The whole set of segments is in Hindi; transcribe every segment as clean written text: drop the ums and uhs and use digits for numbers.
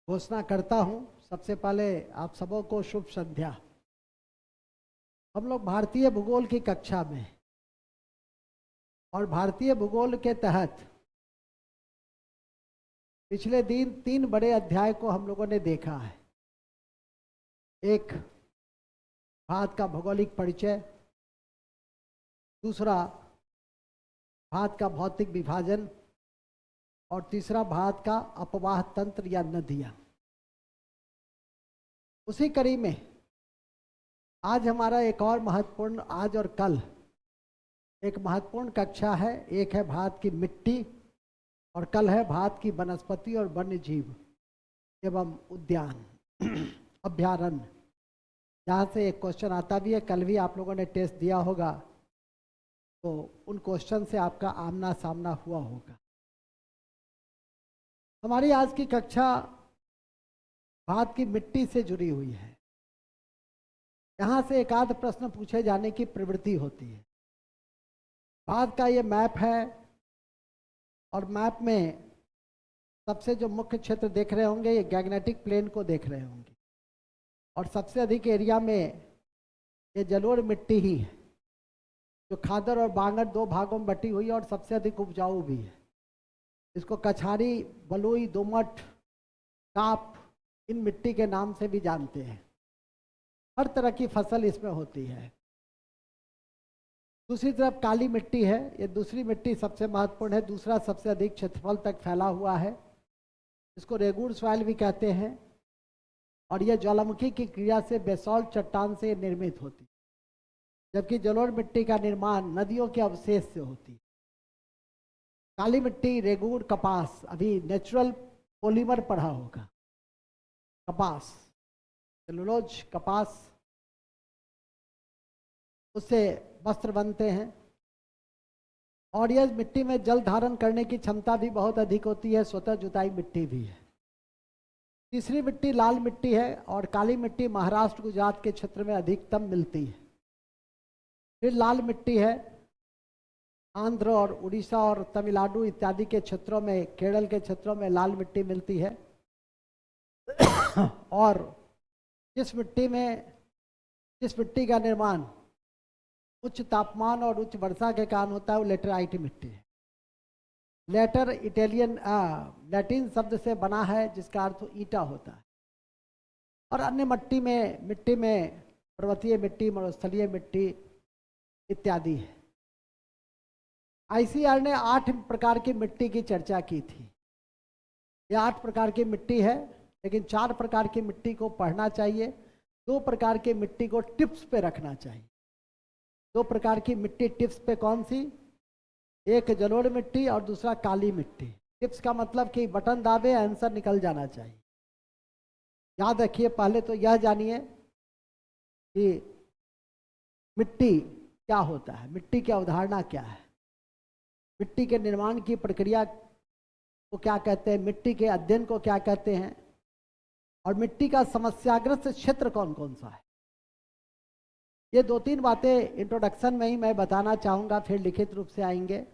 घोषणा करता हूं। सबसे पहले आप सबों को शुभ संध्या। हम लोग भारतीय भूगोल की कक्षा में और भारतीय भूगोल के तहत पिछले दिन 3 बड़े अध्याय को हम लोगों ने देखा है। एक, भारत का भौगोलिक परिचय। दूसरा, भारत का भौतिक विभाजन। और तीसरा, भारत का अपवाह तंत्र या नदियां। उसी कड़ी में आज हमारा एक और महत्वपूर्ण, आज और कल एक महत्वपूर्ण कक्षा है। एक है भारत की मिट्टी और कल है भारत की वनस्पति और वन्य जीव एवं उद्यान अभ्यारण्य, जहाँ से एक क्वेश्चन आता भी है। कल भी आप लोगों ने टेस्ट दिया होगा, तो उन क्वेश्चन से आपका आमना सामना हुआ होगा। हमारी आज की कक्षा भारत की मिट्टी से जुड़ी हुई है। यहाँ से एक आध प्रश्न पूछे जाने की प्रवृत्ति होती है। भारत का ये मैप है और मैप में सबसे जो मुख्य क्षेत्र देख रहे होंगे, ये गैग्नेटिक प्लेन को देख रहे होंगे। और सबसे अधिक एरिया में ये जलोढ़ मिट्टी ही है, जो खादर और बांगर 2 भागों में बटी हुई है और सबसे अधिक उपजाऊ भी है। इसको कछारी, बलुई, दोमट, काप, इन मिट्टी के नाम से भी जानते हैं। हर तरह की फसल इसमें होती है। दूसरी तरफ काली मिट्टी है। ये दूसरी मिट्टी सबसे महत्वपूर्ण है, दूसरा सबसे अधिक क्षेत्रफल तक फैला हुआ है। इसको रेगूर सॉइल भी कहते हैं और यह ज्वालामुखी की क्रिया से बेसॉल्ट चट्टान से निर्मित होती है, जबकि जलोढ़ मिट्टी का निर्माण नदियों के अवशेष से होती है। काली मिट्टी, रेगूर, कपास, अभी नेचुरल पॉलीमर पढ़ा होगा। कपास, सेलुलोज कपास, उससे वस्त्र बनते हैं। और यह मिट्टी में जल धारण करने की क्षमता भी बहुत अधिक होती है। स्वतः जुताई मिट्टी भी है। तीसरी मिट्टी लाल मिट्टी है और काली मिट्टी महाराष्ट्र, गुजरात के क्षेत्र में अधिकतम मिलती है। फिर लाल मिट्टी है आंध्र और उड़ीसा और तमिलनाडु इत्यादि के क्षेत्रों में, केरल के क्षेत्रों में लाल मिट्टी मिलती है। और जिस मिट्टी का निर्माण उच्च तापमान और उच्च वर्षा के कारण होता है, वो लेटराइट मिट्टी है। लेटर लैटिन शब्द से बना है, जिसका अर्थ ईटा होता है। और अन्य मिट्टी में पर्वतीय मिट्टी, मरुस्थलीय मिट्टी इत्यादि है। आईसीआर ने 8 प्रकार की मिट्टी की चर्चा की थी। ये 8 प्रकार की मिट्टी है, लेकिन 4 प्रकार की मिट्टी को पढ़ना चाहिए, 2 प्रकार की मिट्टी को टिप्स पे रखना चाहिए। 2 प्रकार की मिट्टी टिप्स पे कौन सी? एक जलोढ़ मिट्टी और दूसरा काली मिट्टी। टिप्स का मतलब कि बटन दाबे आंसर निकल जाना चाहिए। याद रखिए, पहले तो यह जानिए कि मिट्टी क्या होता है, मिट्टी की अवधारणा क्या है, मिट्टी के निर्माण की प्रक्रिया को क्या कहते हैं, मिट्टी के अध्ययन को क्या कहते हैं, और मिट्टी का समस्याग्रस्त क्षेत्र कौन कौन सा है। ये 2-3 बातें इंट्रोडक्शन में ही मैं बताना चाहूँगा, फिर लिखित रूप से आएंगे।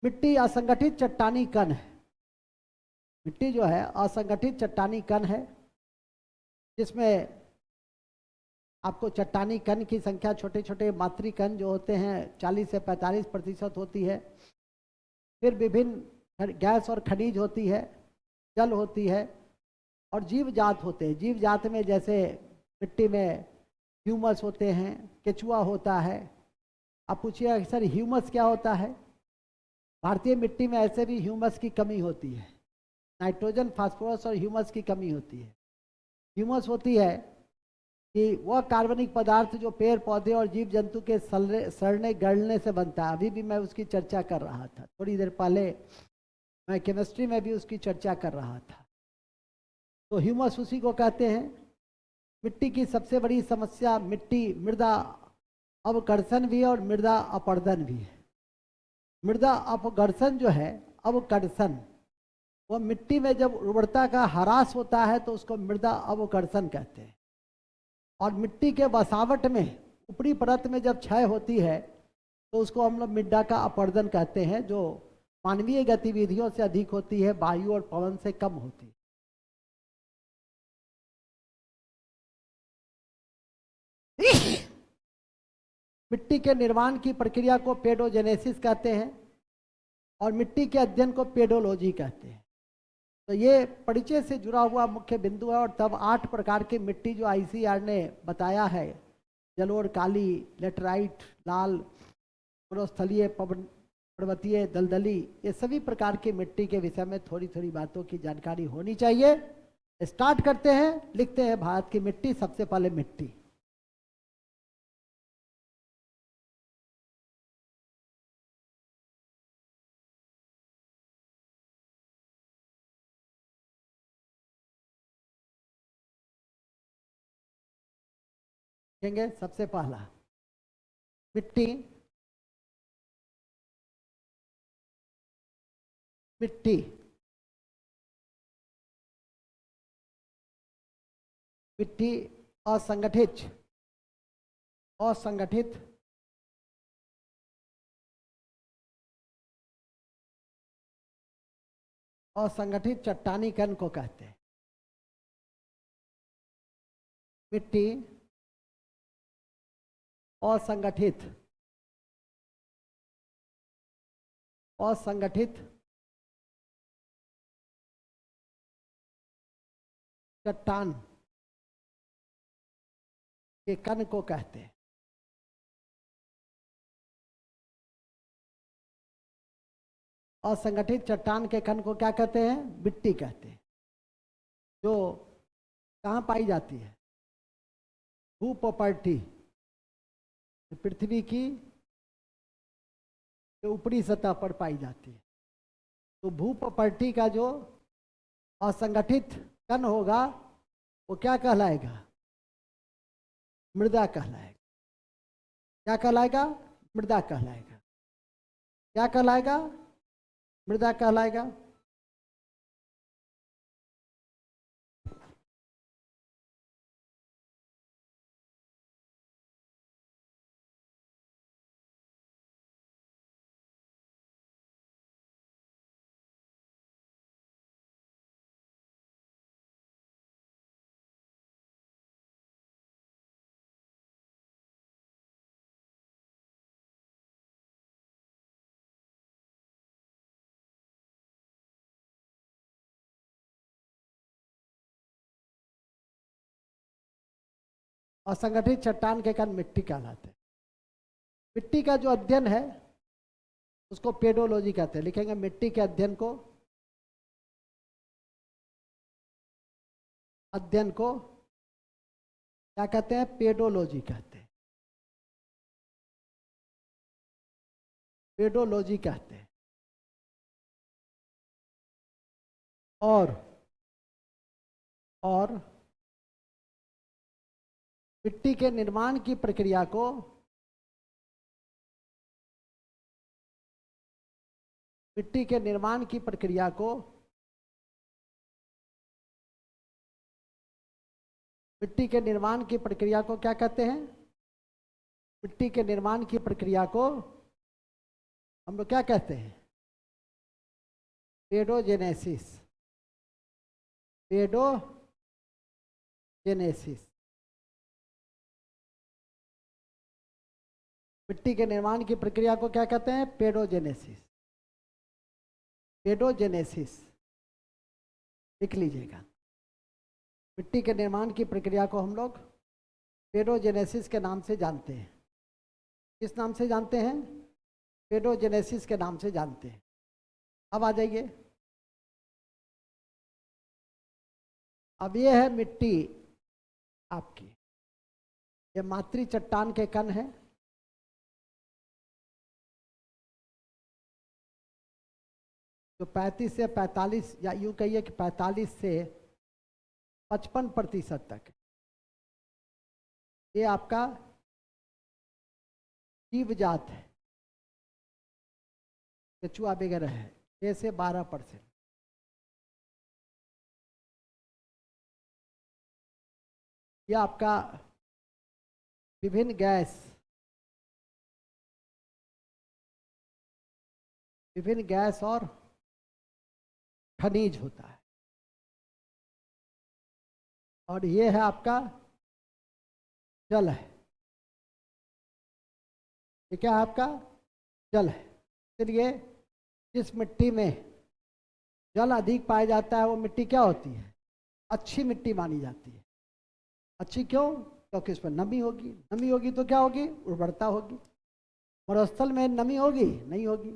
मिट्टी असंगठित चट्टानी कण है। मिट्टी जो है असंगठित चट्टानी कण है, जिसमें आपको चट्टानी कण की संख्या, छोटे छोटे मातृ कण जो होते हैं 40 से 45% होती है। फिर विभिन्न गैस और खनिज होती है, जल होती है और जीव जात होते हैं। जीव जात में जैसे मिट्टी में ह्यूमस होते हैं, केचुआ होता है। आप पूछिए सर ह्यूमस क्या होता है? भारतीय मिट्टी में ऐसे भी ह्यूमस की कमी होती है। नाइट्रोजन, फास्फोरस और ह्यूमस की कमी होती है। ह्यूमस होती है कि वह कार्बनिक पदार्थ जो पेड़ पौधे और जीव जंतु के सड़ने गलने से बनता है। अभी भी मैं उसकी चर्चा कर रहा था, थोड़ी देर पहले मैं केमिस्ट्री में भी उसकी चर्चा कर रहा था। तो ह्यूमस उसी को कहते हैं। मिट्टी की सबसे बड़ी समस्या मृदा अवकर्षण भी है और मृदा अपरदन भी है। मृदा अपघर्षण जो है, अवकर्षण, वो मिट्टी में जब उर्वरता का ह्रास होता है तो उसको मृदा अवकर्षण कहते हैं। और मिट्टी के बसावट में ऊपरी परत में जब क्षय होती है तो उसको हम लोग मृदा का अपरदन कहते हैं, जो मानवीय गतिविधियों से अधिक होती है, वायु और पवन से कम होती है। मिट्टी के निर्माण की प्रक्रिया को पेडोजेनेसिस कहते हैं और मिट्टी के अध्ययन को पेडोलॉजी कहते हैं। तो ये परिचय से जुड़ा हुआ मुख्य बिंदु है। और तब 8 प्रकार की मिट्टी जो आईसीआर ने बताया है, जलोढ़, काली, लेटराइट, लाल, मरुस्थलीय, पर्वतीय, दलदली, ये सभी प्रकार की मिट्टी के विषय में थोड़ी थोड़ी बातों की जानकारी होनी चाहिए। स्टार्ट करते हैं, लिखते हैं भारत की मिट्टी। सबसे पहले मिट्टी, देखेंगे सबसे पहला मिट्टी। मिट्टी मिट्टी असंगठित, असंगठित असंगठित चट्टानी कण को कहते हैं। मिट्टी असंगठित, असंगठित चट्टान के कण को कहते हैं। असंगठित चट्टान के कण को क्या कहते हैं? मिट्टी कहते हैं। जो कहाँ पाई जाती है? भूप्रॉपर्टी, पृथ्वी की ऊपरी सतह पर पाई जाती है। तो भूप्रॉपर्टी का जो असंगठित कण होगा वो क्या कहलाएगा? मृदा कहलाएगा। क्या कहलाएगा? मृदा कहलाएगा। क्या कहलाएगा? मृदा कहलाएगा। असंगठित चट्टान के कण मिट्टी कहलाते हैं। मिट्टी का जो अध्ययन है उसको पेडोलॉजी कहते हैं। लिखेंगे मिट्टी के अध्ययन को, अध्ययन को क्या कहते हैं? पेडोलॉजी कहते हैं। पेडोलॉजी कहते हैं। और मिट्टी के निर्माण की प्रक्रिया को मिट्टी के निर्माण की प्रक्रिया को मिट्टी के निर्माण की प्रक्रिया को क्या कहते हैं? मिट्टी के निर्माण की प्रक्रिया को हम लोग क्या कहते हैं? पेडोजेनेसिस। पेडोजेनेसिस। मिट्टी के निर्माण की प्रक्रिया को क्या कहते हैं? पेडोजेनेसिस। पेडोजेनेसिस लिख लीजिएगा। मिट्टी के निर्माण की प्रक्रिया को हम लोग पेडोजेनेसिस के नाम से जानते हैं। किस नाम से जानते हैं? पेडोजेनेसिस के नाम से जानते हैं। अब आ जाइए। अब ये है मिट्टी आपकी, ये मातृ चट्टान के कण है। जो 35 से 45 या यूं कहिए कि 45 से 55% तक ये आपका जीव जात है, केचुआ वगैरह है। 6 से 12%। यह आपका विभिन्न गैस और खनिज होता है। और ये है आपका जल है। ये क्या है आपका? जल है। इसलिए जिस मिट्टी में जल अधिक पाया जाता है वो मिट्टी क्या होती है? अच्छी मिट्टी मानी जाती है। अच्छी क्यों? क्योंकि उसमें नमी होगी, नमी होगी तो क्या होगी? उर्वरता होगी। मरुस्थल में नमी होगी? नहीं होगी,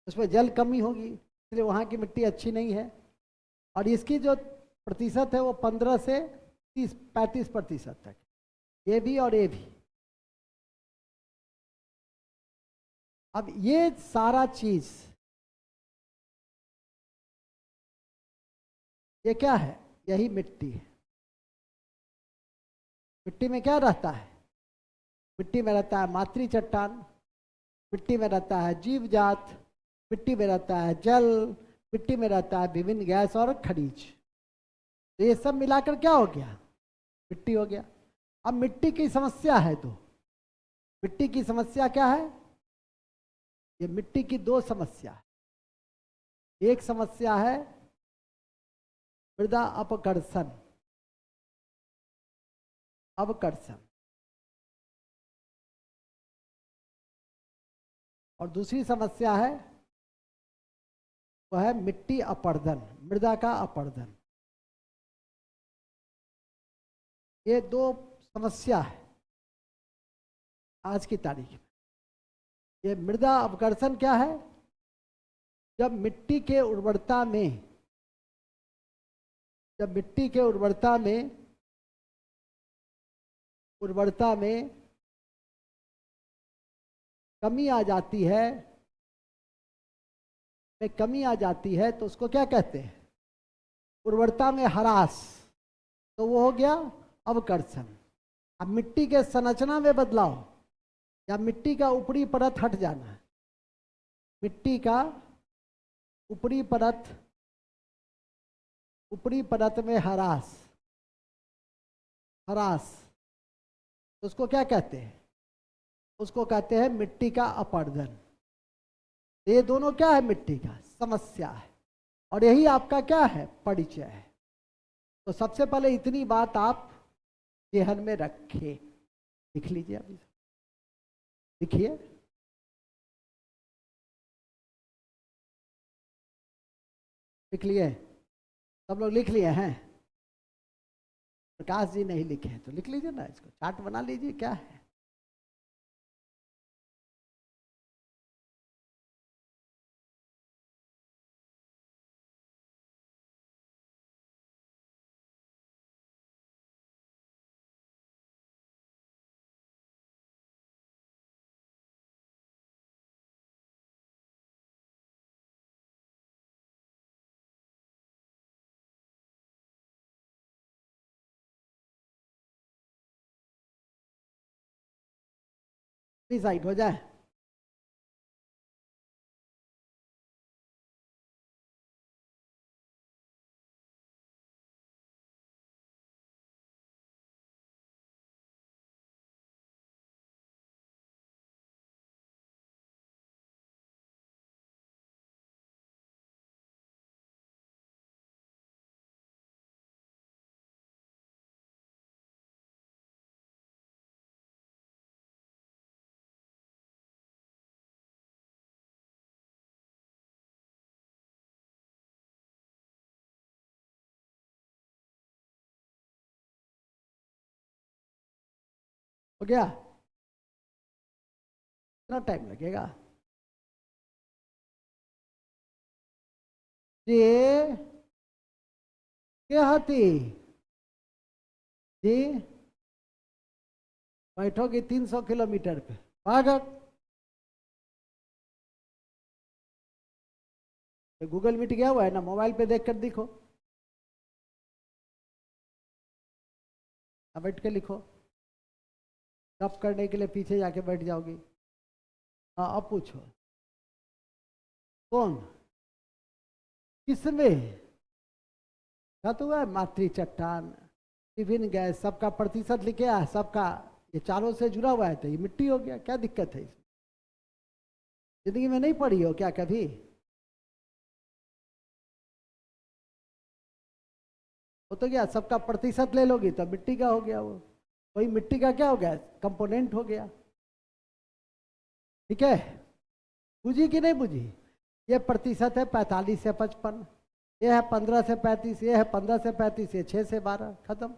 उसमें जल कमी होगी, इसलिए वहाँ की मिट्टी अच्छी नहीं है। और इसकी जो प्रतिशत है वो 15 से 35% तक, ये भी और ये भी। अब ये सारा चीज ये क्या है? यही मिट्टी है। मिट्टी में क्या रहता है? मिट्टी में रहता है मातृ चट्टान, मिट्टी में रहता है जीव जात, मिट्टी में रहता है जल, मिट्टी में रहता है विभिन्न गैस और खनिज। तो ये सब मिलाकर क्या हो गया? मिट्टी हो गया। अब मिट्टी की समस्या है दो। मिट्टी की समस्या क्या है? ये मिट्टी की दो समस्या है। एक समस्या है मृदा अपकर्षण, अवकर्षण, और दूसरी समस्या है वह है मिट्टी अपरदन, मृदा का अपरदन। ये दो समस्या है आज की तारीख में। ये मृदा अपकर्षण क्या है? जब मिट्टी के उर्वरता में कमी आ जाती है तो उसको क्या कहते हैं? उर्वरता में ह्रास। तो वो हो गया अवकर्षण। अब मिट्टी के संरचना में बदलाव या मिट्टी का ऊपरी परत हट जाना, मिट्टी का ऊपरी परत में ह्रास, तो उसको क्या कहते हैं? उसको कहते हैं मिट्टी का अपरदन। ये दोनों क्या है? मिट्टी का समस्या है, और यही आपका क्या है? परिचय है। तो सबसे पहले इतनी बात आप ध्यान में रखिए। लिख लीजिए, अभी लिखिए। लिख लिए? सब लोग लिख लिए हैं? प्रकाश जी नहीं लिखे हैं तो लिख लीजिए ना, इसको चार्ट बना लीजिए। क्या है? डिसाइड हो जाए। हो गया? कितना टाइम लगेगा? जी क्या हती जी? बैठोगे 300 किलोमीटर पे भागक। तो गूगल मीट गया हुआ है ना, मोबाइल पे देख कर दिखो। अब बैठ के लिखो। टफ करने के लिए पीछे जाके बैठ जाओगी। हाँ, अब पूछो। कौन? किसमें? क्या तो हुआ? मातृ चट्टान, विभिन्न गैस, सबका प्रतिशत लिखे है, सबका ये चारों से जुड़ा हुआ है, तो ये मिट्टी हो गया। क्या दिक्कत है इसमें? जिंदगी में नहीं पढ़ी हो क्या कभी? वो तो क्या, सबका प्रतिशत ले लोगी तो मिट्टी का हो गया वो। वही मिट्टी का क्या हो गया? कंपोनेंट हो गया। ठीक है, बुझी कि नहीं बुझी? ये प्रतिशत है 45 से 55, ये है 15 से 35, ये है 15 से 35, ये 6 से 12, खत्म।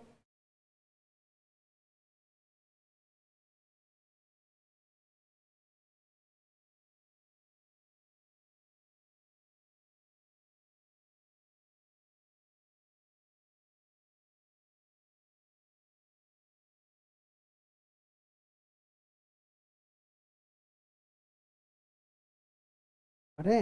अरे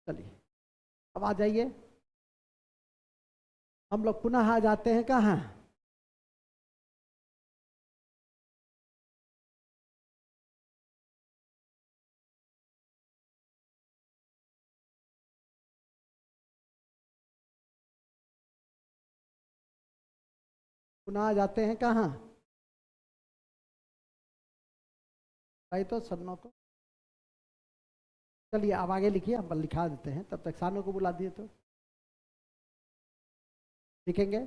चलिए अब आ जाइए, हम लोग पुनः आ जाते हैं कहाँ? पुनः आ जाते हैं कहाँ भाई? तो सन्नों को चलिए अब आगे लिखिए, हम लिखा देते हैं, तब तक सानों को बुला दिए तो लिखेंगे।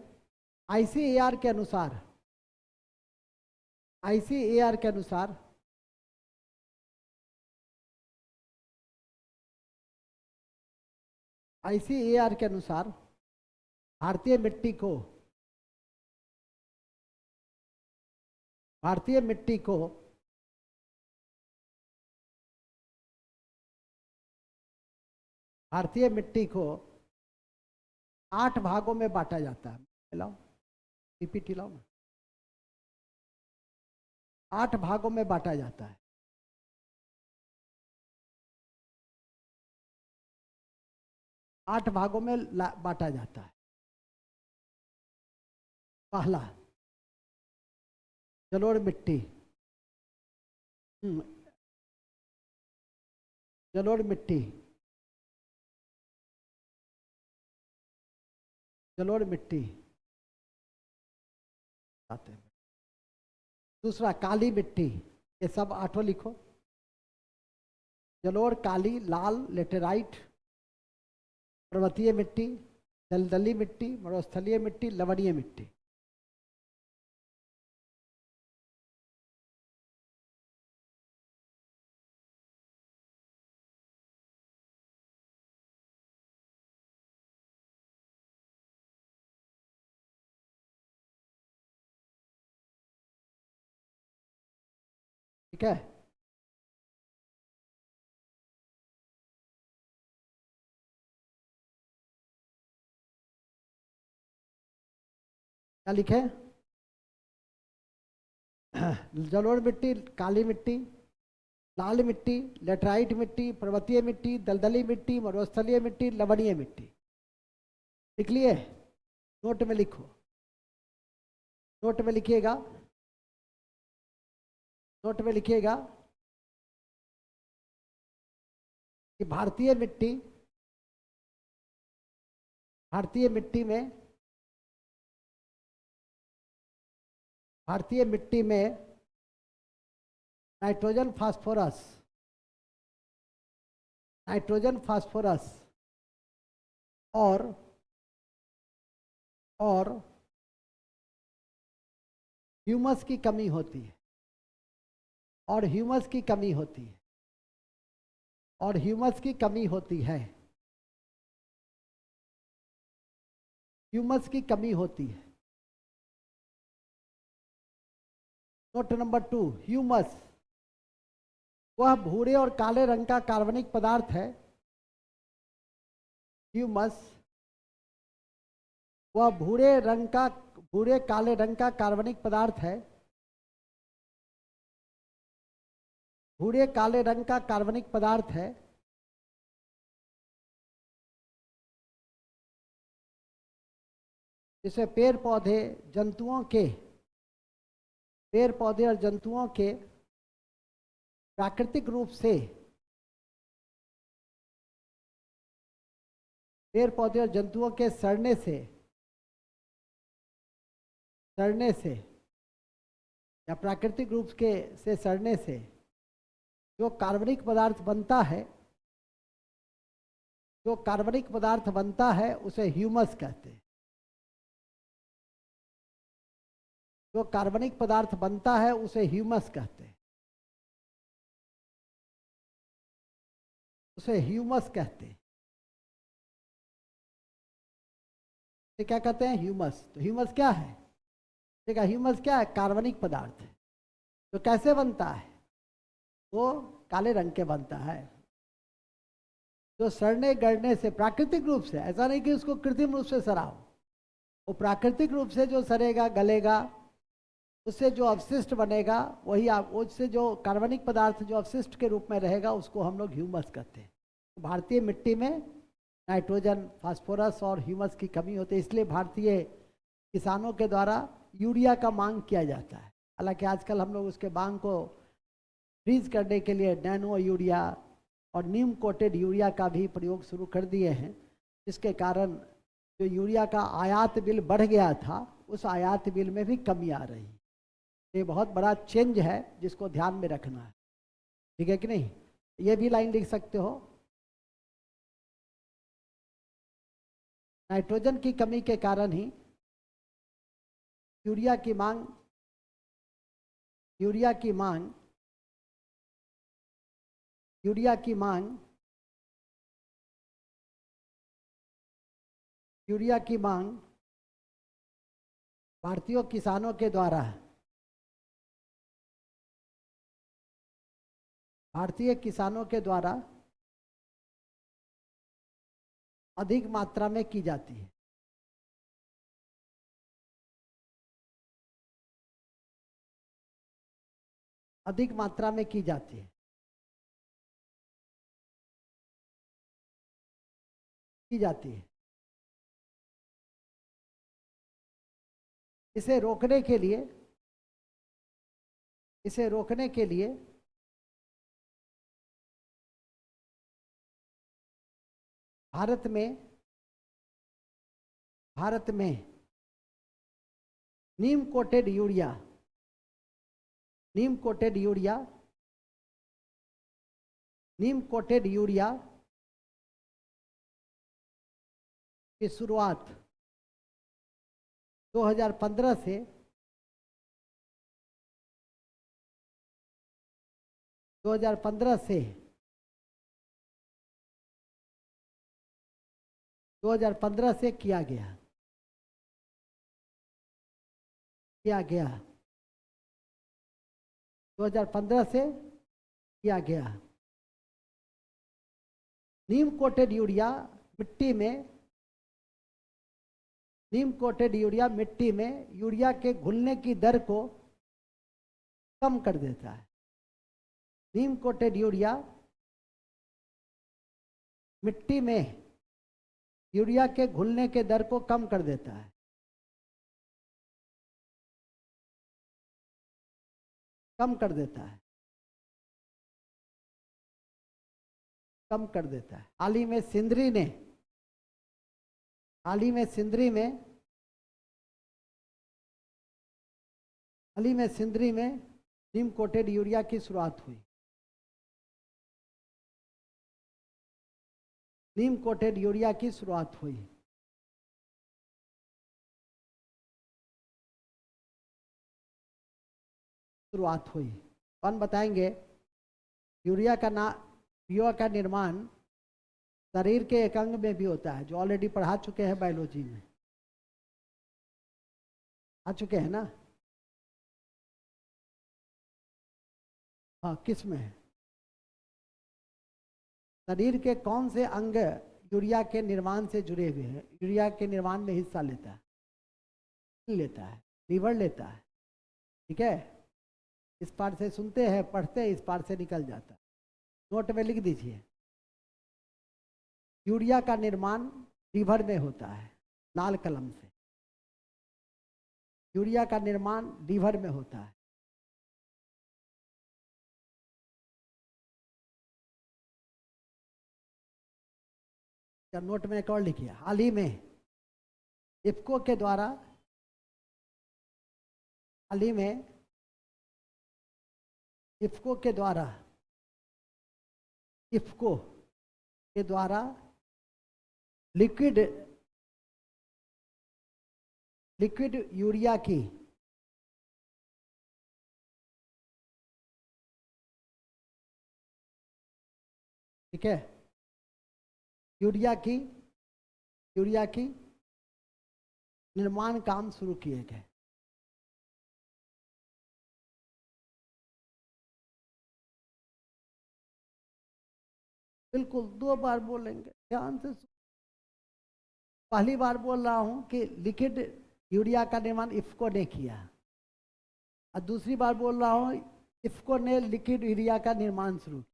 आईसीएआर के अनुसार, आईसीएआर के अनुसार आईसीएआर के अनुसार भारतीय मिट्टी को, भारतीय मिट्टी को भारतीय मिट्टी को 8 भागों में बांटा जाता है। लाओ पीपीटी लाओ ना। 8 भागों में बांटा जाता है। 8 भागों में बांटा जाता है। पहला जलोढ़ मिट्टी, जलोढ़ मिट्टी, जलोढ़ मिट्टी आते हैं। दूसरा काली मिट्टी, ये सब 8 लिखो। जलोढ़, काली, लाल, लेटेराइट, पर्वतीय मिट्टी, दलदली मिट्टी, मरुस्थलीय मिट्टी, लवणीय मिट्टी। ठीक है, क्या लिखे? जलोढ़ मिट्टी, काली मिट्टी, लाल मिट्टी, लेटराइट मिट्टी, पर्वतीय मिट्टी, दलदली मिट्टी, मरुस्थलीय मिट्टी, लवणीय मिट्टी। लिख लिए? नोट में लिखो, नोट में लिखिएगा, नोट में लिखिएगा कि भारतीय मिट्टी, भारतीय मिट्टी में, भारतीय मिट्टी में नाइट्रोजन फास्फोरस, नाइट्रोजन फास्फोरस और ह्यूमस की कमी होती है, और ह्यूमस की कमी होती है, और ह्यूमस की कमी होती है, ह्यूमस की कमी होती है। नोट नंबर 2, ह्यूमस वह भूरे और काले रंग का कार्बनिक पदार्थ है। ह्यूमस वह भूरे काले रंग का कार्बनिक पदार्थ है, भूरे काले रंग का कार्बनिक पदार्थ है जिसे पेड़ पौधे, जंतुओं के, पेड़ पौधे और जंतुओं के प्राकृतिक रूप से, पेड़ पौधे और जंतुओं के सड़ने से या प्राकृतिक रूप के से सड़ने से जो कार्बनिक पदार्थ बनता है, जो कार्बनिक पदार्थ बनता है उसे ह्यूमस कहते हैं। जो कार्बनिक पदार्थ बनता है उसे ह्यूमस कहते हैं, उसे ह्यूमस कहते हैं। ये क्या कहते हैं? ह्यूमस। तो ह्यूमस क्या है? देखा, ह्यूमस क्या है? कार्बनिक पदार्थ है। तो कैसे बनता है? वो काले रंग के बनता है। जो सड़ने गड़ने से, प्राकृतिक रूप से, ऐसा नहीं कि उसको कृत्रिम रूप से सड़ा हो, वो प्राकृतिक रूप से जो सड़ेगा गलेगा, उससे जो अवशिष्ट बनेगा वही आप, उससे जो कार्बनिक पदार्थ जो अवशिष्ट के रूप में रहेगा उसको हम लोग ह्यूमस कहते हैं। तो भारतीय मिट्टी में नाइट्रोजन, फास्फोरस और ह्यूमस की कमी होती है, इसलिए भारतीय किसानों के द्वारा यूरिया का मांग किया जाता है। हालांकि आजकल हम लोग उसके मांग को फ्रीज करने के लिए नैनो यूरिया और नीम कोटेड यूरिया का भी प्रयोग शुरू कर दिए हैं, जिसके कारण जो यूरिया का आयात बिल बढ़ गया था उस आयात बिल में भी कमी आ रही है। ये बहुत बड़ा चेंज है जिसको ध्यान में रखना है, ठीक है कि नहीं? ये भी लाइन लिख सकते हो। नाइट्रोजन की कमी के कारण ही यूरिया की मांग, यूरिया की मांग, यूरिया की मांग, यूरिया की मांग भारतीय किसानों के द्वारा, भारतीय किसानों के द्वारा अधिक मात्रा में की जाती है। अधिक मात्रा में की जाती है, की जाती है। इसे रोकने के लिए, इसे रोकने के लिए भारत में, भारत में नीम कोटेड यूरिया, नीम कोटेड यूरिया, नीम कोटेड यूरिया की शुरुआत 2015 से 2015 से 2015 से किया गया, किया गया 2015 से किया गया। नीम कोटेड यूरिया मिट्टी में, नीम कोटेड यूरिया मिट्टी में यूरिया के घुलने की दर को कम कर देता है। नीम कोटेड यूरिया मिट्टी में यूरिया के घुलने के दर को कम कर देता है, कम कर देता है, कम कर देता है। हाल ही में सिंदरी ने, हाल ही में सिंदरी में, हाल ही में सिंदरी में नीम कोटेड यूरिया की शुरुआत हुई। नीम कोटेड यूरिया की शुरुआत हुई। शुरुआत हुई। कौन बताएंगे? यूरिया का यूरिया का निर्माण शरीर के एक अंग में भी होता है, जो ऑलरेडी पढ़ा चुके हैं बायोलॉजी में, आ चुके हैं ना? हाँ, किस में है? शरीर के कौन से अंग यूरिया के निर्माण से जुड़े हुए हैं, यूरिया के निर्माण में हिस्सा लेता है? लेता है, लीवर लेता है, ठीक है? इस पार्ट से सुनते हैं, पढ़ते हैं, इस पार्ट से निकल जाता है। नोट में लिख दीजिए, यूरिया का निर्माण लीवर में होता है, लाल कलम से। यूरिया का निर्माण लीवर में होता है। नोट में एक और लिखिए, हाल ही में इफ्को के द्वारा, हाल ही में इफ्को के द्वारा इफ्को के द्वारा लिक्विड यूरिया की ठीक है, यूरिया की निर्माण काम शुरू किए गए। बिल्कुल 2 बार बोलेंगे, ध्यान से। पहली बार बोल रहा हूं कि लिक्विड यूरिया का निर्माण इफ्को ने किया, और दूसरी बार बोल रहा हूं इफ्को ने लिक्विड यूरिया का निर्माण शुरू किया।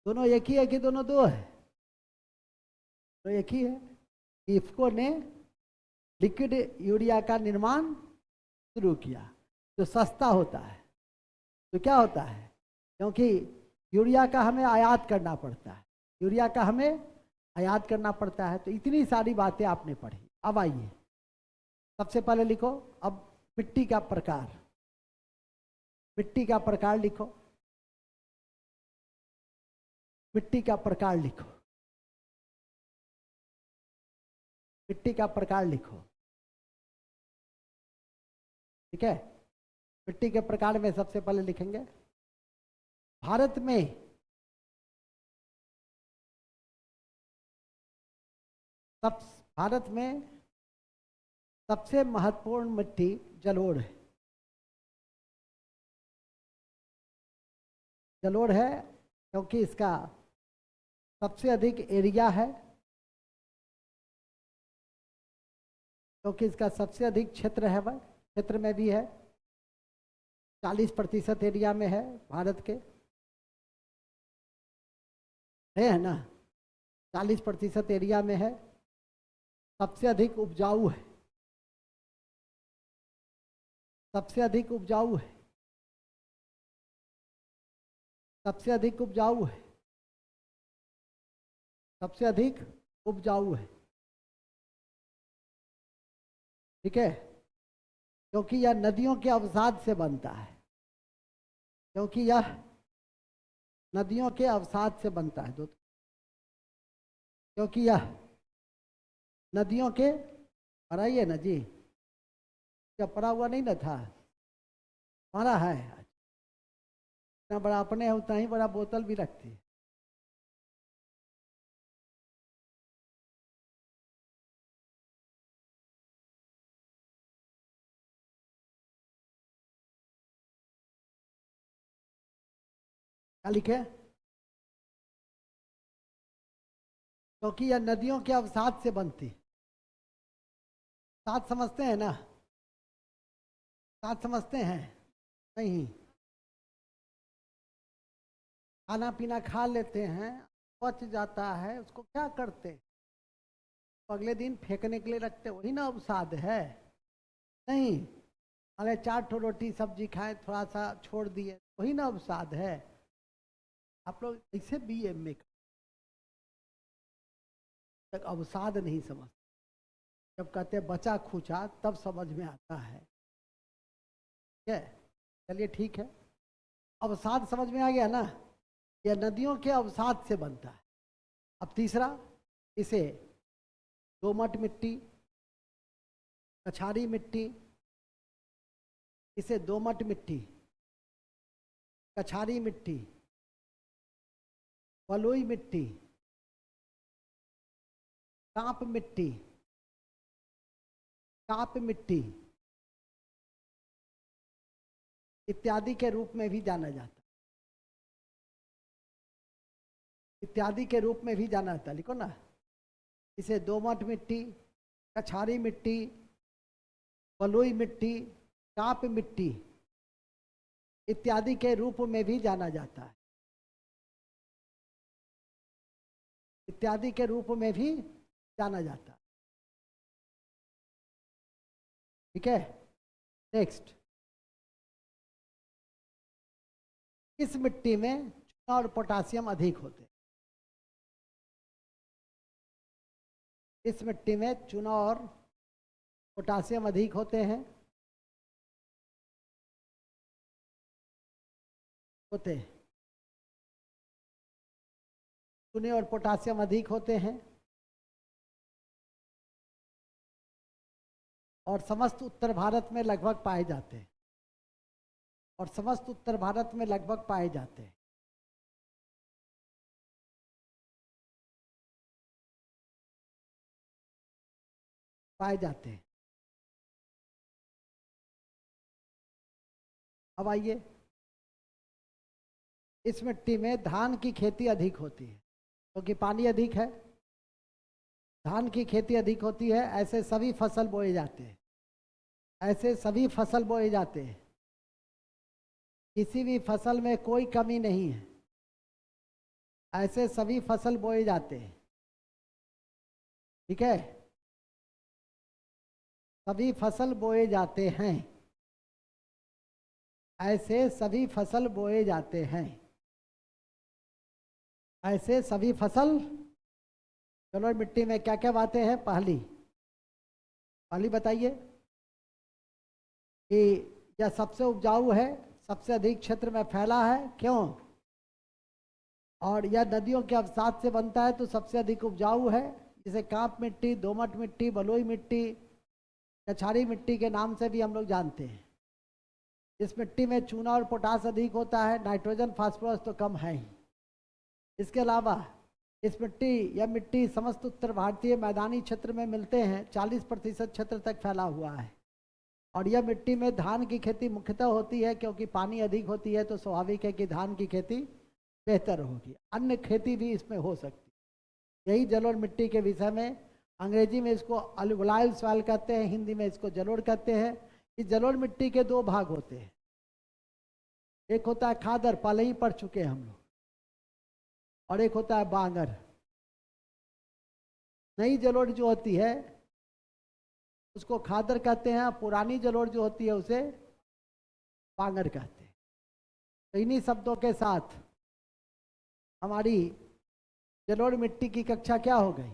दोनों एक ही है कि दोनों दो है? तो एक ही है। इफ्को ने लिक्विड यूरिया का निर्माण शुरू किया, जो सस्ता होता है। तो क्या होता है, क्योंकि यूरिया का हमें आयात करना पड़ता है, यूरिया का हमें आयात करना पड़ता है। तो इतनी सारी बातें आपने पढ़ी। अब आइए, सबसे पहले लिखो अब मिट्टी का प्रकार। मिट्टी का प्रकार लिखो, मिट्टी का प्रकार लिखो, मिट्टी का प्रकार लिखो। ठीक है, मिट्टी के प्रकार में सबसे पहले लिखेंगे भारत में भारत में सबसे महत्वपूर्ण मिट्टी जलोढ़ है। जलोढ़ है क्योंकि इसका सबसे अधिक एरिया है, क्योंकि इसका सबसे अधिक क्षेत्र है, वह क्षेत्र में भी है, 40% एरिया में है भारत के, है ना? 40% एरिया में है, सबसे अधिक उपजाऊ है, सबसे अधिक उपजाऊ है, सबसे अधिक उपजाऊ है, सबसे अधिक उपजाऊ है। ठीक है, क्योंकि यह नदियों के अवसाद से बनता है, क्योंकि यह नदियों के अवसाद से बनता है, क्योंकि यह नदियों के, पढ़ाइए ना जी, क्या पढ़ा हुआ नहीं ना था? पढ़ा है। इतना बड़ा अपने है उतना ही बड़ा बोतल भी रखती है। क्या लिखे? क्योंकि यह नदियों के अवसाद से बनती। साथ समझते हैं ना? साथ समझते हैं? नहीं, खाना पीना खा लेते हैं, बच जाता है, उसको क्या करते? अगले दिन फेंकने के लिए रखते, वही ना अवसाद है? नहीं, अरे 4 ठो रोटी सब्जी खाए, थोड़ा सा छोड़ दिए, वही ना अवसाद है? आप लोग ऐसे बीए में तक अवसाद नहीं समझ, जब कहते हैं बचा खुचा तब समझ में आता है। ठीक है, चलिए ठीक है, अवसाद समझ में आ गया ना? यह नदियों के अवसाद से बनता है। अब तीसरा, इसे दोमट मिट्टी, कछारी मिट्टी, इसे दोमट मिट्टी, कछारी मिट्टी, बलुई मिट्टी, कांप मिट्टी, काप मिट्टी इत्यादि के रूप में भी जाना जाता है। इत्यादि के रूप में भी जाना जाता है, लिखो ना, इसे दोमट मिट्टी, कछारी मिट्टी, बलुई मिट्टी, काप मिट्टी इत्यादि के रूप में भी जाना जाता है। इत्यादि के रूप में भी जाना जाता है। ठीक है, नेक्स्ट, इस मिट्टी में चूना और पोटासियम अधिक होते हैं। इस मिट्टी में चूना और पोटासियम अधिक होते हैं, होते हैं। चूने और पोटासियम अधिक होते हैं और समस्त उत्तर भारत में लगभग पाए जाते हैं, और समस्त उत्तर भारत में लगभग पाए जाते हैं। पाए जाते हैं। अब आइए, इस मिट्टी में धान की खेती अधिक होती है क्योंकि पानी अधिक है। धान की खेती अधिक होती है, ऐसे सभी फसल बोए जाते हैं, ऐसे सभी फसल बोए जाते हैं, किसी भी फसल में कोई कमी नहीं है, ऐसे सभी फसल बोए जाते हैं। ठीक है, सभी फसल बोए जाते हैं, ऐसे सभी फसल बोए जाते हैं, ऐसे सभी फसल। जलोढ़ मिट्टी में क्या क्या बातें हैं? पहली बताइए कि यह सबसे उपजाऊ है, सबसे अधिक क्षेत्र में फैला है, क्यों? और यह नदियों के अवसाद से बनता है तो सबसे अधिक उपजाऊ है। जिसे कांप मिट्टी, दोमट मिट्टी, बलुई मिट्टी, कछारी मिट्टी के नाम से भी हम लोग जानते हैं। इस मिट्टी में चूना और पोटास अधिक होता है, नाइट्रोजन फास्फोरस तो कम है ही। इसके अलावा यह मिट्टी समस्त उत्तर भारतीय मैदानी क्षेत्र में मिलते हैं, 40% क्षेत्र तक फैला हुआ है। और यह मिट्टी में धान की खेती मुख्यतः होती है क्योंकि पानी अधिक होती है, तो स्वाभाविक है कि धान की खेती बेहतर होगी। अन्य खेती भी इसमें हो सकती है। यही जलोढ़ मिट्टी के विषय में, अंग्रेजी में इसको अलुवियल सॉइल कहते हैं, हिंदी में इसको जलोढ़ कहते हैं। इस जलोढ़ मिट्टी के दो भाग होते हैं, एक होता है खादर, पहले ही पढ़ चुके हैं हम लोग, और एक होता है बांगर। नई जलोढ़ जो होती है उसको खादर कहते हैं, पुरानी जलोढ़ जो होती है उसे बांगर कहते हैं। तो इन्हीं शब्दों के साथ हमारी जलोढ़ मिट्टी की कक्षा क्या हो गई।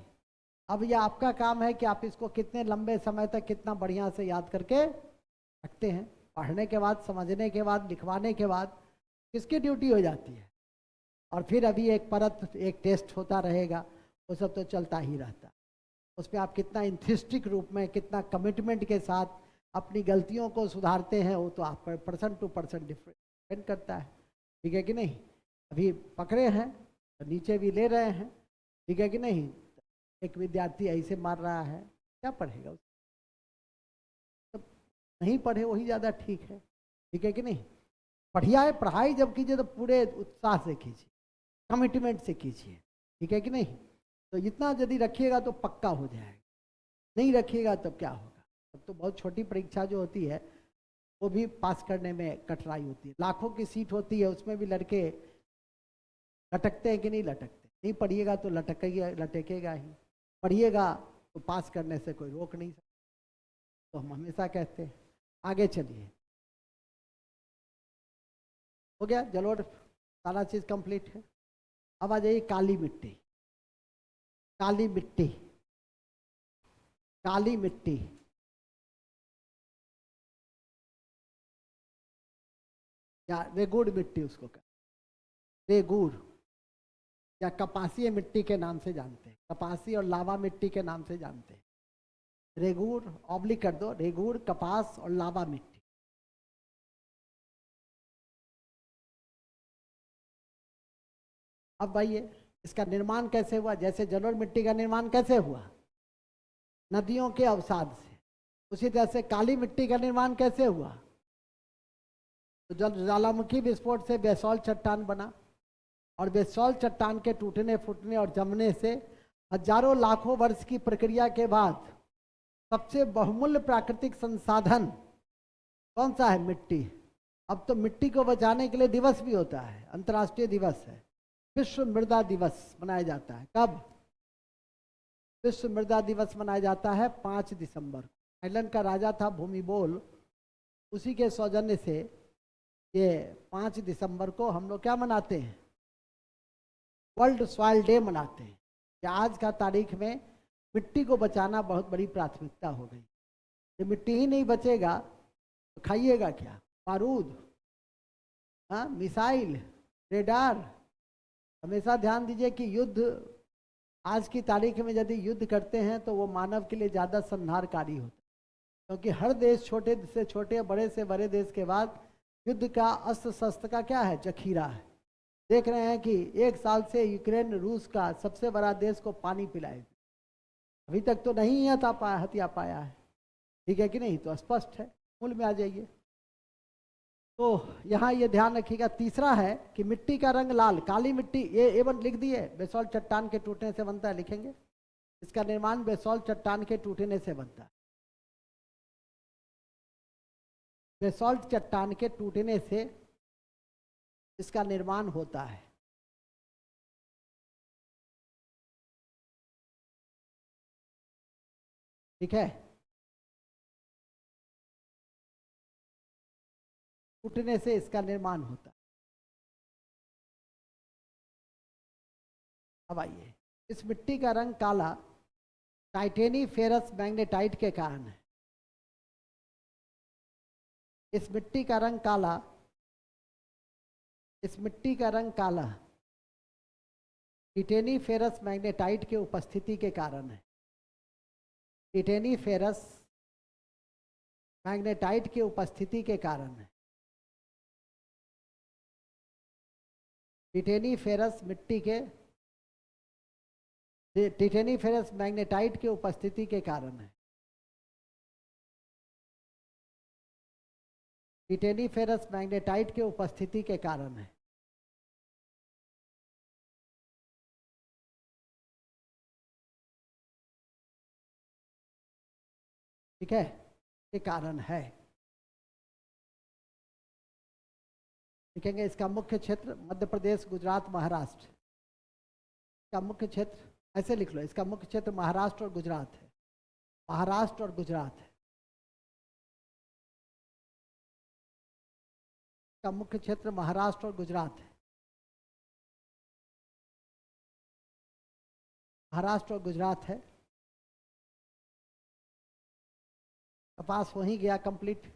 अब यह आपका काम है कि आप इसको कितने लंबे समय तक कितना बढ़िया से याद करके रखते हैं। पढ़ने के बाद, समझने के बाद, लिखवाने के बाद किसकी ड्यूटी हो जाती है। और फिर अभी एक परत, एक टेस्ट होता रहेगा, वो सब तो चलता ही रहता। उसमें आप कितना इंथ्रिस्टिक रूप में, कितना कमिटमेंट के साथ अपनी गलतियों को सुधारते हैं, वो तो आप पर पर्सन टू पर्सन डिफरेंट करता है। ठीक है कि नहीं? अभी पकड़े हैं तो नीचे भी ले रहे हैं, ठीक है कि नहीं? एक विद्यार्थी ऐसे मार रहा है, क्या पढ़ेगा? तो नहीं पढ़े वही ज़्यादा ठीक है। ठीक है कि नहीं? बढ़िया है, पढ़ाई जब कीजिए तो पूरे उत्साह से कीजिए, कमिटमेंट से कीजिए। ठीक है कि नहीं? तो इतना यदि रखिएगा तो पक्का हो जाएगा, नहीं रखिएगा तब क्या होगा? तब तो बहुत छोटी परीक्षा जो होती है वो भी पास करने में कठिनाई होती है। लाखों की सीट होती है, उसमें भी लड़के लटकते हैं कि नहीं लटकते? नहीं पढ़िएगा तो लटकेगा ही, पढ़िएगा तो पास करने से कोई रोक नहीं सकता। तो हम हमेशा कहते हैं। आगे चलिए, हो गया जलोढ़, सारा चीज़ कंप्लीट है। अब आ जाइए काली मिट्टी। काली मिट्टी, काली मिट्टी या रेगुड़ मिट्टी उसको कहते, रेगुड़ या कपासीय मिट्टी के नाम से जानते हैं, कपासी और लावा मिट्टी के नाम से जानते हैं। रेगुड़ ऑब्लिक कर दो, रेगुड़, कपास और लावा मिट्टी। अब भाई इसका निर्माण कैसे हुआ? जैसे जलोढ़ मिट्टी का निर्माण कैसे हुआ? नदियों के अवसाद से। उसी तरह से काली मिट्टी का निर्माण कैसे हुआ? तो जल ज्वालामुखी विस्फोट से बेसॉल्ट चट्टान बना, और बेसॉल्ट चट्टान के टूटने, फूटने और जमने से हजारों लाखों वर्ष की प्रक्रिया के बाद सबसे बहुमूल्य प्राकृतिक संसाधन कौन सा है? मिट्टी। अब तो मिट्टी को बचाने के लिए दिवस भी होता है, अंतर्राष्ट्रीय दिवस है, विश्व मृदा दिवस मनाया जाता है। कब? विश्व मृदा दिवस मनाया जाता है 5 दिसंबर। आयरलैंड का राजा था भूमिबोल, उसी के सौजन्य से ये 5 दिसंबर को हम लोग क्या मनाते हैं? वर्ल्ड सॉइल डे मनाते हैं। कि आज का तारीख में मिट्टी को बचाना बहुत बड़ी प्राथमिकता हो गई। ये मिट्टी ही नहीं बचेगा तो खाइएगा क्या? बारूद, हाँ, मिसाइल, रेडार, हमेशा ध्यान दीजिए कि युद्ध आज की तारीख में यदि युद्ध करते हैं तो वो मानव के लिए ज़्यादा संहारकारी होता है, क्योंकि हर देश छोटे से छोटे, बड़े से बड़े देश के बाद युद्ध का अस्त्र शस्त्र का क्या है, जखीरा है। देख रहे हैं कि 1 साल से यूक्रेन रूस का सबसे बड़ा देश को पानी पिलाए, अभी तक तो नहीं हथिया पाया है। ठीक है कि नहीं? तो स्पष्ट है, मूल में आ जाइए। तो यहाँ ये ध्यान रखिएगा। तीसरा है कि मिट्टी का रंग लाल, काली मिट्टी, ये एवं लिख दिए, बेसॉल्ट चट्टान के टूटने से बनता है, लिखेंगे। इसका निर्माण बेसॉल्ट चट्टान के टूटने से बनता है। बेसॉल्ट चट्टान के टूटने से इसका निर्माण होता है। ठीक है, टूटने से इसका निर्माण होता है। अब आइए, इस मिट्टी का रंग काला टाइटेनी फेरस मैग्नेटाइट के कारण है। इस मिट्टी का रंग काला, इस मिट्टी का रंग काला टाइटेनी फेरस मैग्नेटाइट के उपस्थिति के कारण है। टाइटेनी फेरस मैग्नेटाइट के उपस्थिति के कारण है। टाइटेनी फेरस मिट्टी के, टाइटेनी फेरस मैग्नेटाइट के उपस्थिति के कारण है। टाइटेनी फेरस मैग्नेटाइट के उपस्थिति के कारण है। ठीक है, के कारण है। लिखेंगे इसका मुख्य क्षेत्र मध्य प्रदेश, गुजरात, महाराष्ट्र। इसका मुख्य क्षेत्र ऐसे लिख लो, इसका मुख्य क्षेत्र महाराष्ट्र और गुजरात है। महाराष्ट्र और गुजरात है। इसका मुख्य क्षेत्र महाराष्ट्र और गुजरात है। महाराष्ट्र और गुजरात है। कपास वहीं गया कंप्लीट।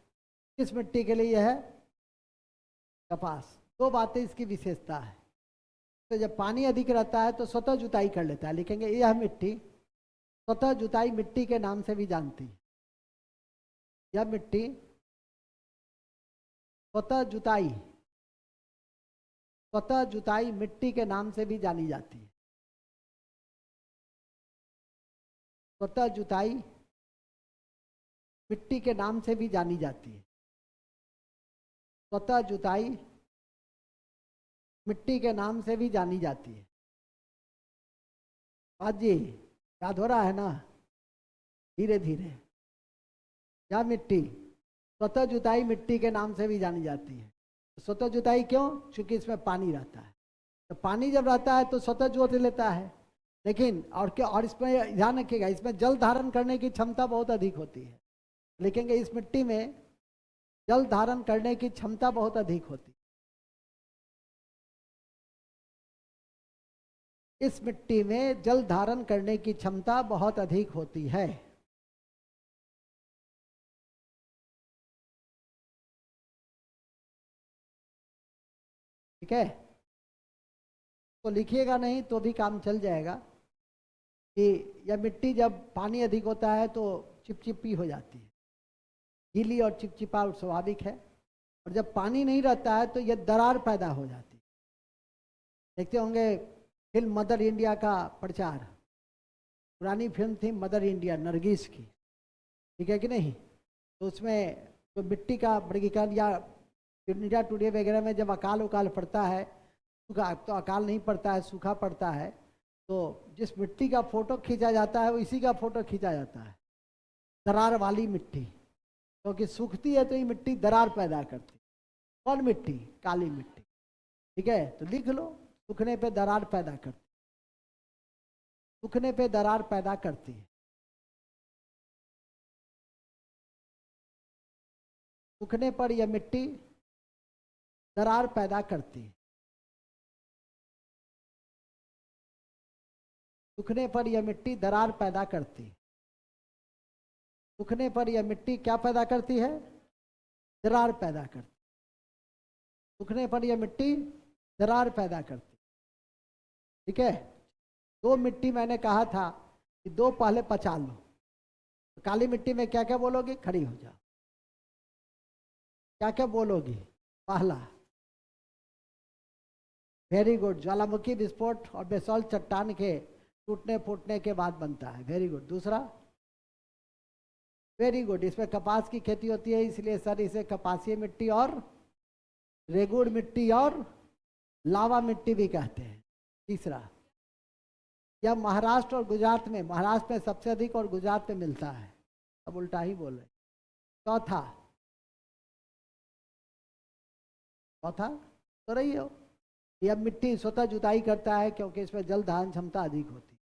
किस मिट्टी के लिए है? कपास। 2 बातें इसकी विशेषता है। तो जब पानी अधिक रहता है तो स्वतः जुताई कर लेता है। लिखेंगे यह मिट्टी स्वतः जुताई मिट्टी के नाम से भी जानती है। यह मिट्टी स्वतः जुताई मिट्टी के नाम से भी जानी जाती है। स्वतः जुताई मिट्टी के नाम से भी जानी जाती है। स्वतः जुताई मिट्टी के नाम से भी जानी जाती है। बात जी याद हो रहा है ना? धीरे धीरे। यह मिट्टी स्वतः जुताई मिट्टी के नाम से भी जानी जाती है। स्वतः जुताई क्यों? क्योंकि इसमें पानी रहता है। तो पानी जब रहता है तो स्वतः जोत लेता है। लेकिन और क्या, और इसमें ध्यान रखिएगा, इसमें जल धारण करने की क्षमता बहुत अधिक होती है। लिखेंगे इस मिट्टी में जल धारण करने की क्षमता बहुत अधिक होती है। इस मिट्टी में जल धारण करने की क्षमता बहुत अधिक होती है। ठीक है, तो लिखिएगा नहीं तो भी काम चल जाएगा कि यह मिट्टी जब पानी अधिक होता है तो चिपचिपी हो जाती है, गीली और चिपचिपा स्वाभाविक है। और जब पानी नहीं रहता है तो यह दरार पैदा हो जाती है। देखते होंगे फिल्म मदर इंडिया का प्रचार, पुरानी फिल्म थी मदर इंडिया, नरगिस की। ठीक है कि नहीं? तो उसमें तो मिट्टी का वर्गीकरण, या इंडिया टुडे वगैरह में जब अकाल उकाल पड़ता है, सूखा तो अकाल नहीं पड़ता है, सूखा पड़ता है, तो जिस मिट्टी का फोटो खींचा जाता है वो इसी का फोटो खींचा जाता है, दरार वाली मिट्टी। क्योंकि सूखती है तो ये मिट्टी दरार पैदा करती है। कौन मिट्टी? काली मिट्टी। ठीक है, तो लिख लो, सूखने पे दरार पैदा करती, सूखने पे दरार पैदा करती है। सूखने पर यह मिट्टी दरार पैदा करती है। सूखने पर यह मिट्टी दरार पैदा करती है। सूखने पर यह मिट्टी क्या पैदा करती है? दरार पैदा करती। सूखने पर यह मिट्टी दरार पैदा करती। ठीक है, दो मिट्टी मैंने कहा था कि दो पहले पचा लो। तो काली मिट्टी में क्या क्या बोलोगी? खड़ी हो जाओ। क्या क्या बोलोगी? पहला, वेरी गुड, ज्वालामुखी विस्फोट और बेसॉल्ट चट्टान के टूटने फूटने के बाद बनता है। Very good. दूसरा, वेरी गुड, इसमें कपास की खेती होती है, इसलिए सर इसे कपासीय मिट्टी और रेगुड़ मिट्टी और लावा मिट्टी भी कहते हैं। तीसरा, यह महाराष्ट्र और गुजरात में, महाराष्ट्र में सबसे अधिक और गुजरात में मिलता है। अब उल्टा ही बोल रहे। चौथा, चौथा तो रही हो, यह मिट्टी स्वतः जुताई करता है क्योंकि इसमें जल धारण क्षमता अधिक होती है।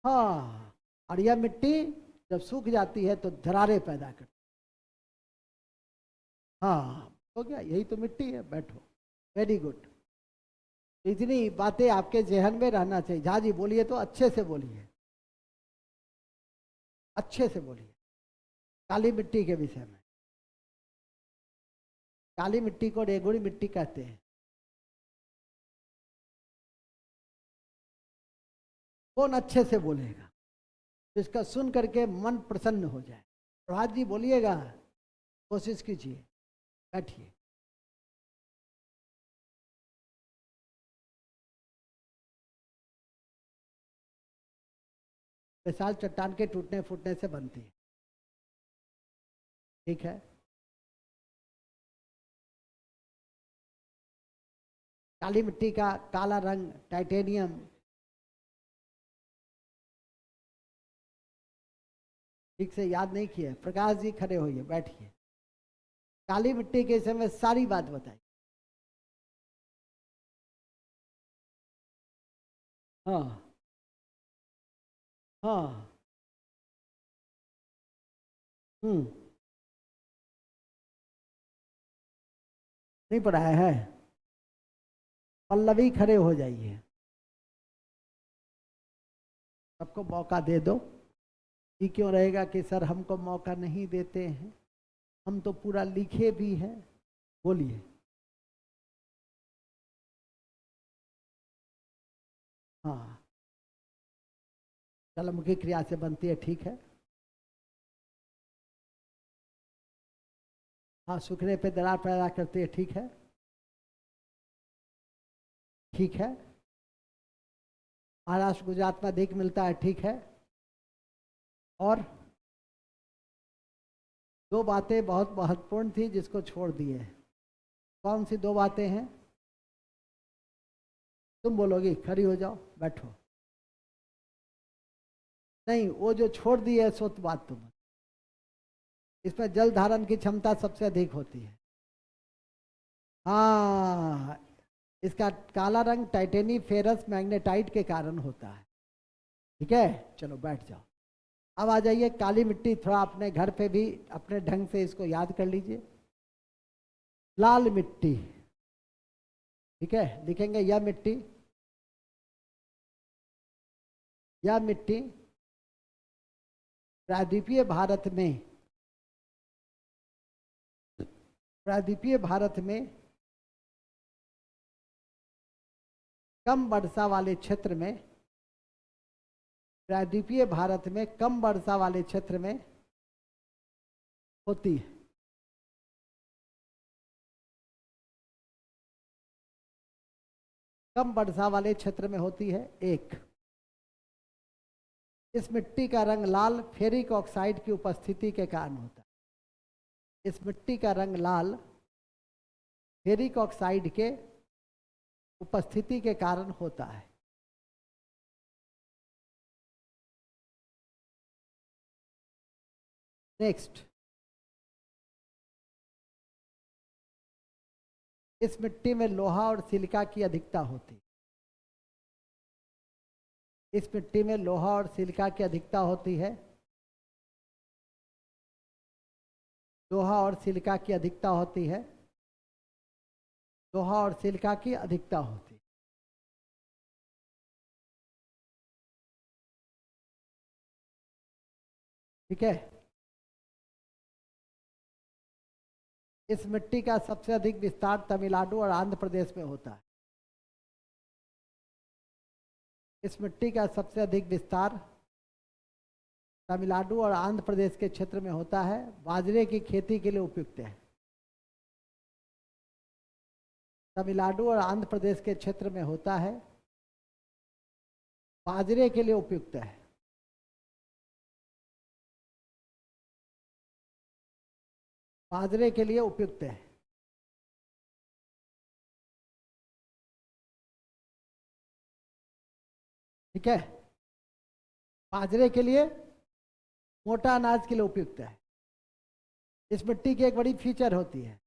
हाँ, और यह मिट्टी जब सूख जाती है तो दरारें पैदा करती। हाँ, हो गया, यही तो मिट्टी है। बैठो। Very good. इतनी बातें आपके जहन में रहना चाहिए। झा जी बोलिए तो अच्छे से बोलिए, अच्छे से बोलिए काली मिट्टी के विषय में। काली मिट्टी को रेगुड़ी मिट्टी कहते हैं। कौन अच्छे से बोलेगा जिसका सुन करके मन प्रसन्न हो जाए? प्रभात जी बोलिएगा, कोशिश कीजिए। बैठिए। विशाल चट्टान के टूटने फूटने से बनती है। ठीक है, काली मिट्टी का काला रंग टाइटेनियम। ठीक से याद नहीं किया। प्रकाश जी खड़े होइए, बैठिए। काली मिट्टी के समय सारी बात बताई। हाँ हाँ। हम्म। नहीं पढ़ाया है? पल्लवी खड़े हो जाइए, सबको मौका दे दो। ये क्यों रहेगा कि सर हमको मौका नहीं देते हैं, हम तो पूरा लिखे भी हैं। बोलिए। हाँ, ज्वालामुखी क्रिया से बनती है। ठीक है। हाँ, सूखने पे दरार पैदा करती है। ठीक है, ठीक है। महाराष्ट्र गुजरात में अधिक मिलता है। ठीक है। और दो बातें बहुत महत्वपूर्ण थी जिसको छोड़ दिए। कौन सी दो बातें हैं? तुम बोलोगी? खड़ी हो जाओ, बैठो। नहीं, वो जो छोड़ दी है सो तो बात तुम। इसमें जल धारण की क्षमता सबसे अधिक होती है। हाँ, इसका काला रंग टाइटेनी फेरस मैग्नेटाइट के कारण होता है। ठीक है, चलो बैठ जाओ। अब आ जाइए काली मिट्टी, थोड़ा अपने घर पे भी अपने ढंग से इसको याद कर लीजिए। लाल मिट्टी। ठीक है, लिखेंगे यह मिट्टी, यह मिट्टी प्रायद्वीपीय भारत में, प्रायद्वीपीय भारत में कम वर्षा वाले क्षेत्र में, प्रायद्वीपीय भारत में कम वर्षा वाले क्षेत्र में होती है। कम वर्षा वाले क्षेत्र में होती है। एक, इस मिट्टी का रंग लाल फेरिक ऑक्साइड की उपस्थिति के कारण होता है। इस मिट्टी का रंग लाल फेरिक ऑक्साइड के उपस्थिति के कारण होता है। नेक्स्ट, इस मिट्टी में लोहा और सिलिका की अधिकता होती है। इस मिट्टी में लोहा और सिलिका की अधिकता होती है। लोहा और सिलिका की अधिकता होती है। लोहा और सिलिका की अधिकता होती है। ठीक है। इस मिट्टी का सबसे अधिक विस्तार तमिलनाडु और आंध्र प्रदेश में होता है। इस मिट्टी का सबसे अधिक विस्तार तमिलनाडु और आंध्र प्रदेश के क्षेत्र में होता है। बाजरे की खेती के लिए उपयुक्त है। तमिलनाडु और आंध्र प्रदेश के क्षेत्र में होता है, बाजरे के लिए उपयुक्त है। बाजरे के लिए उपयुक्त है। ठीक है, बाजरे के लिए, मोटा अनाज के लिए उपयुक्त है। इस मिट्टी की एक बड़ी फीचर होती है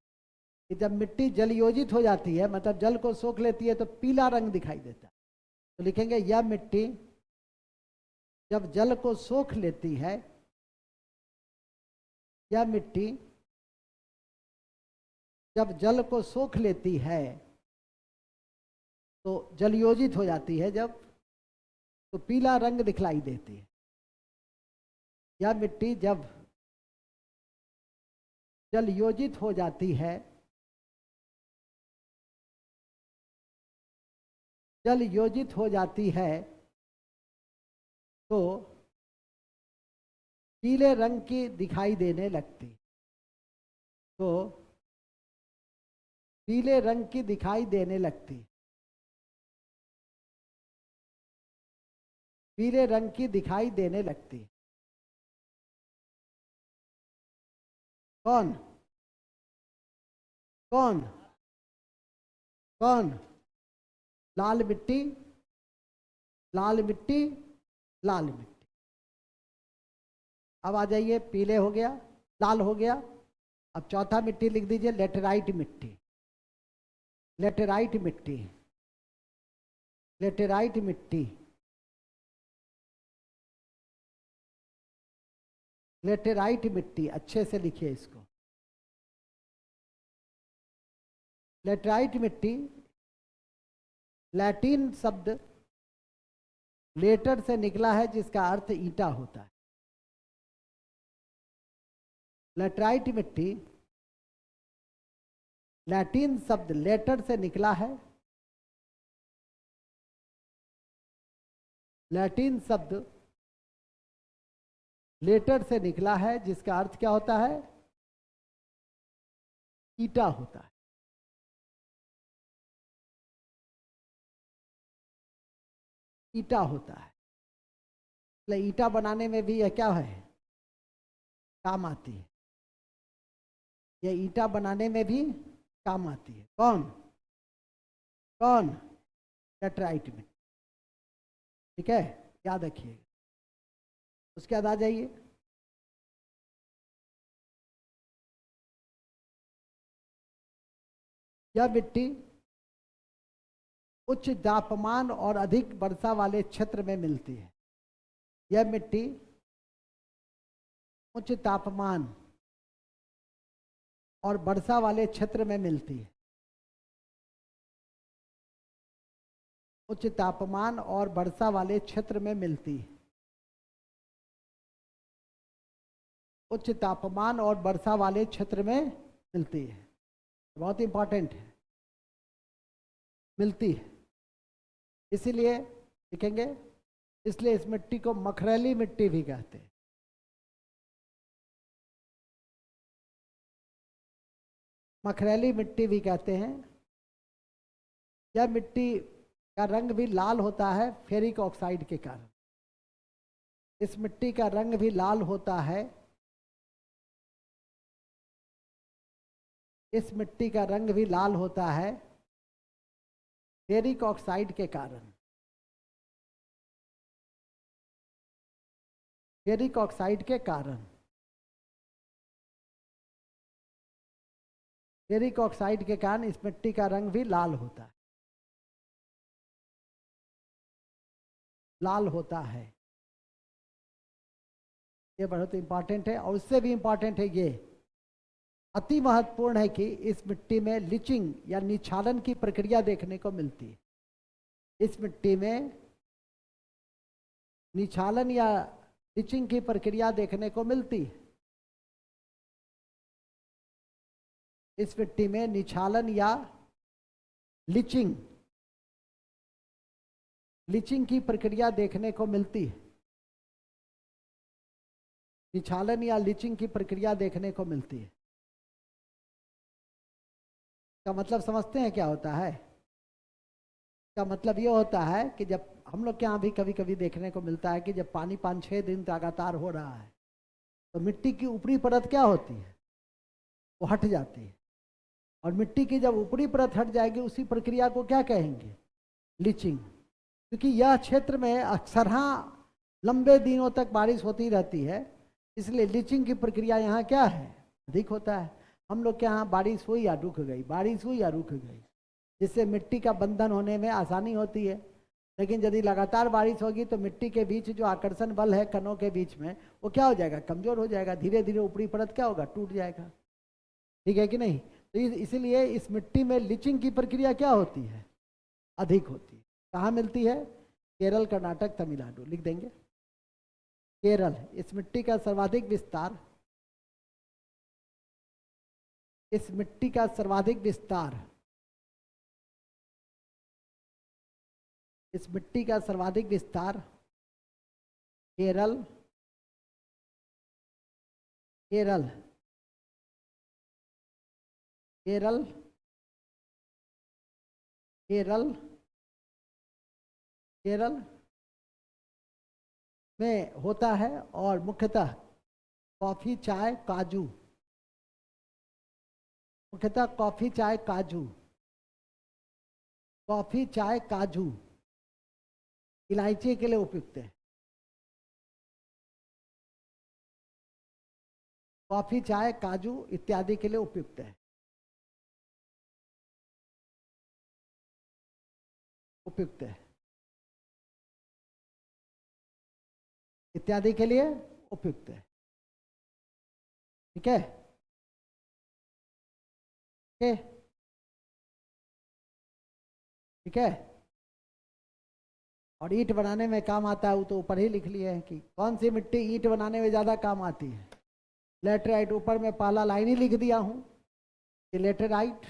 कि जब मिट्टी जल योजित हो जाती है, मतलब जल को सोख लेती है, तो पीला रंग दिखाई देता है। तो लिखेंगे यह मिट्टी जब जल को सोख लेती है, यह मिट्टी जब जल को सोख लेती है, तो जल योजित हो जाती है जब, तो पीला रंग दिखलाई देती है। यह मिट्टी जब जल योजित हो जाती है, जल योजित हो जाती है, तो पीले रंग की दिखाई देने लगती, तो पीले रंग की दिखाई देने लगती, पीले रंग की दिखाई देने लगती। कौन कौन कौन? लाल मिट्टी, लाल मिट्टी, लाल मिट्टी। अब आ जाइए, पीले हो गया, लाल हो गया। अब चौथा मिट्टी लिख दीजिए, लेटेराइट मिट्टी। लेटेराइट मिट्टी, लेटेराइट मिट्टी, लेटेराइट मिट्टी। अच्छे से लिखिए इसको, लेटेराइट मिट्टी। लैटिन शब्द लेटर से निकला है, जिसका अर्थ ईंटा होता है। लेटराइट मिट्टी लैटिन शब्द लेटर से निकला है, लैटिन शब्द लेटर से निकला है, जिसका अर्थ क्या होता है? ईंटा होता है। ईंटा होता है। इसलिए ईंटा बनाने में भी यह क्या है? काम आती है। यह ईंटा बनाने में भी काम आती है। कौन कौन? लेटराइट में। ठीक है, याद रखिए। उसके बाद आ जाइए, यह मिट्टी उच्च तापमान और अधिक वर्षा वाले क्षेत्र में मिलती है। यह मिट्टी उच्च तापमान और वर्षा वाले क्षेत्र में मिलती है। उच्च तापमान और वर्षा वाले क्षेत्र में मिलती है। उच्च तापमान और वर्षा वाले क्षेत्र में मिलती है। बहुत इंपॉर्टेंट है, मिलती है। इसीलिए लिखेंगे, इसलिए इस मिट्टी को मखरैली मिट्टी भी कहते हैं। मखरैली मिट्टी भी कहते हैं। यह मिट्टी का रंग भी लाल होता है फेरिक ऑक्साइड के कारण। इस मिट्टी का रंग भी लाल होता है, इस मिट्टी का रंग भी लाल होता है फेरिक ऑक्साइड के कारण। फेरिक ऑक्साइड के कारण, फेरिक ऑक्साइड के कारण इस मिट्टी का रंग भी लाल होता है, लाल होता है। ये बहुत इंपॉर्टेंट है। और उससे भी इंपॉर्टेंट है, ये अति महत्वपूर्ण है कि इस मिट्टी में लिचिंग या निछालन की प्रक्रिया देखने को मिलती है। इस मिट्टी में निछालन या लिचिंग की प्रक्रिया देखने को मिलती है। इस मिट्टी में निछालन या लिचिंग लीचिंग की प्रक्रिया देखने को मिलती है, निछालन या लीचिंग की प्रक्रिया देखने को मिलती है। का मतलब समझते हैं क्या होता है? का मतलब ये होता है कि जब हम लोग के यहाँ भी कभी कभी देखने को मिलता है कि जब पानी 5-6 दिन लगातार हो रहा है तो मिट्टी की ऊपरी परत क्या होती है, वो हट जाती है। और मिट्टी की जब ऊपरी परत हट जाएगी उसी प्रक्रिया को क्या कहेंगे? लीचिंग। क्योंकि यह क्षेत्र में अक्सर लंबे दिनों तक बारिश होती रहती है, इसलिए लीचिंग की प्रक्रिया यहाँ क्या है? अधिक होता है। हम लोग के यहाँ बारिश हुई या रुक गई, बारिश हुई या रुक गई, जिससे मिट्टी का बंधन होने में आसानी होती है। लेकिन यदि लगातार बारिश होगी तो मिट्टी के बीच जो आकर्षण बल है कणों के बीच में, वो क्या हो जाएगा? कमजोर हो जाएगा। धीरे धीरे ऊपरी परत क्या होगा? टूट जाएगा। ठीक है कि नहीं? तो इसीलिए इस मिट्टी में लीचिंग की प्रक्रिया क्या होती है? अधिक होती है। कहाँ मिलती है? केरल, कर्नाटक, तमिलनाडु। लिख देंगे केरल। इस मिट्टी का सर्वाधिक विस्तार, इस मिट्टी का सर्वाधिक विस्तार, इस मिट्टी का सर्वाधिक विस्तार केरल, केरल, केरल, केरल, केरल में होता है। और मुख्यतः कॉफी, चाय, काजू, मुख्यतः कॉफी, चाय, काजू, कॉफी, चाय, काजू, इलायची के लिए उपयुक्त है। कॉफी, चाय, काजू इत्यादि के लिए उपयुक्त है, उपयुक्त है, इत्यादि के लिए उपयुक्त है। ठीक है? ठीक है। और ईंट बनाने में काम आता है, वो तो ऊपर ही लिख लिए है कि कौन सी मिट्टी ईंट बनाने में ज्यादा काम आती है। लेटराइट। ऊपर में पहला लाइन ही लिख दिया हूं कि लेटराइट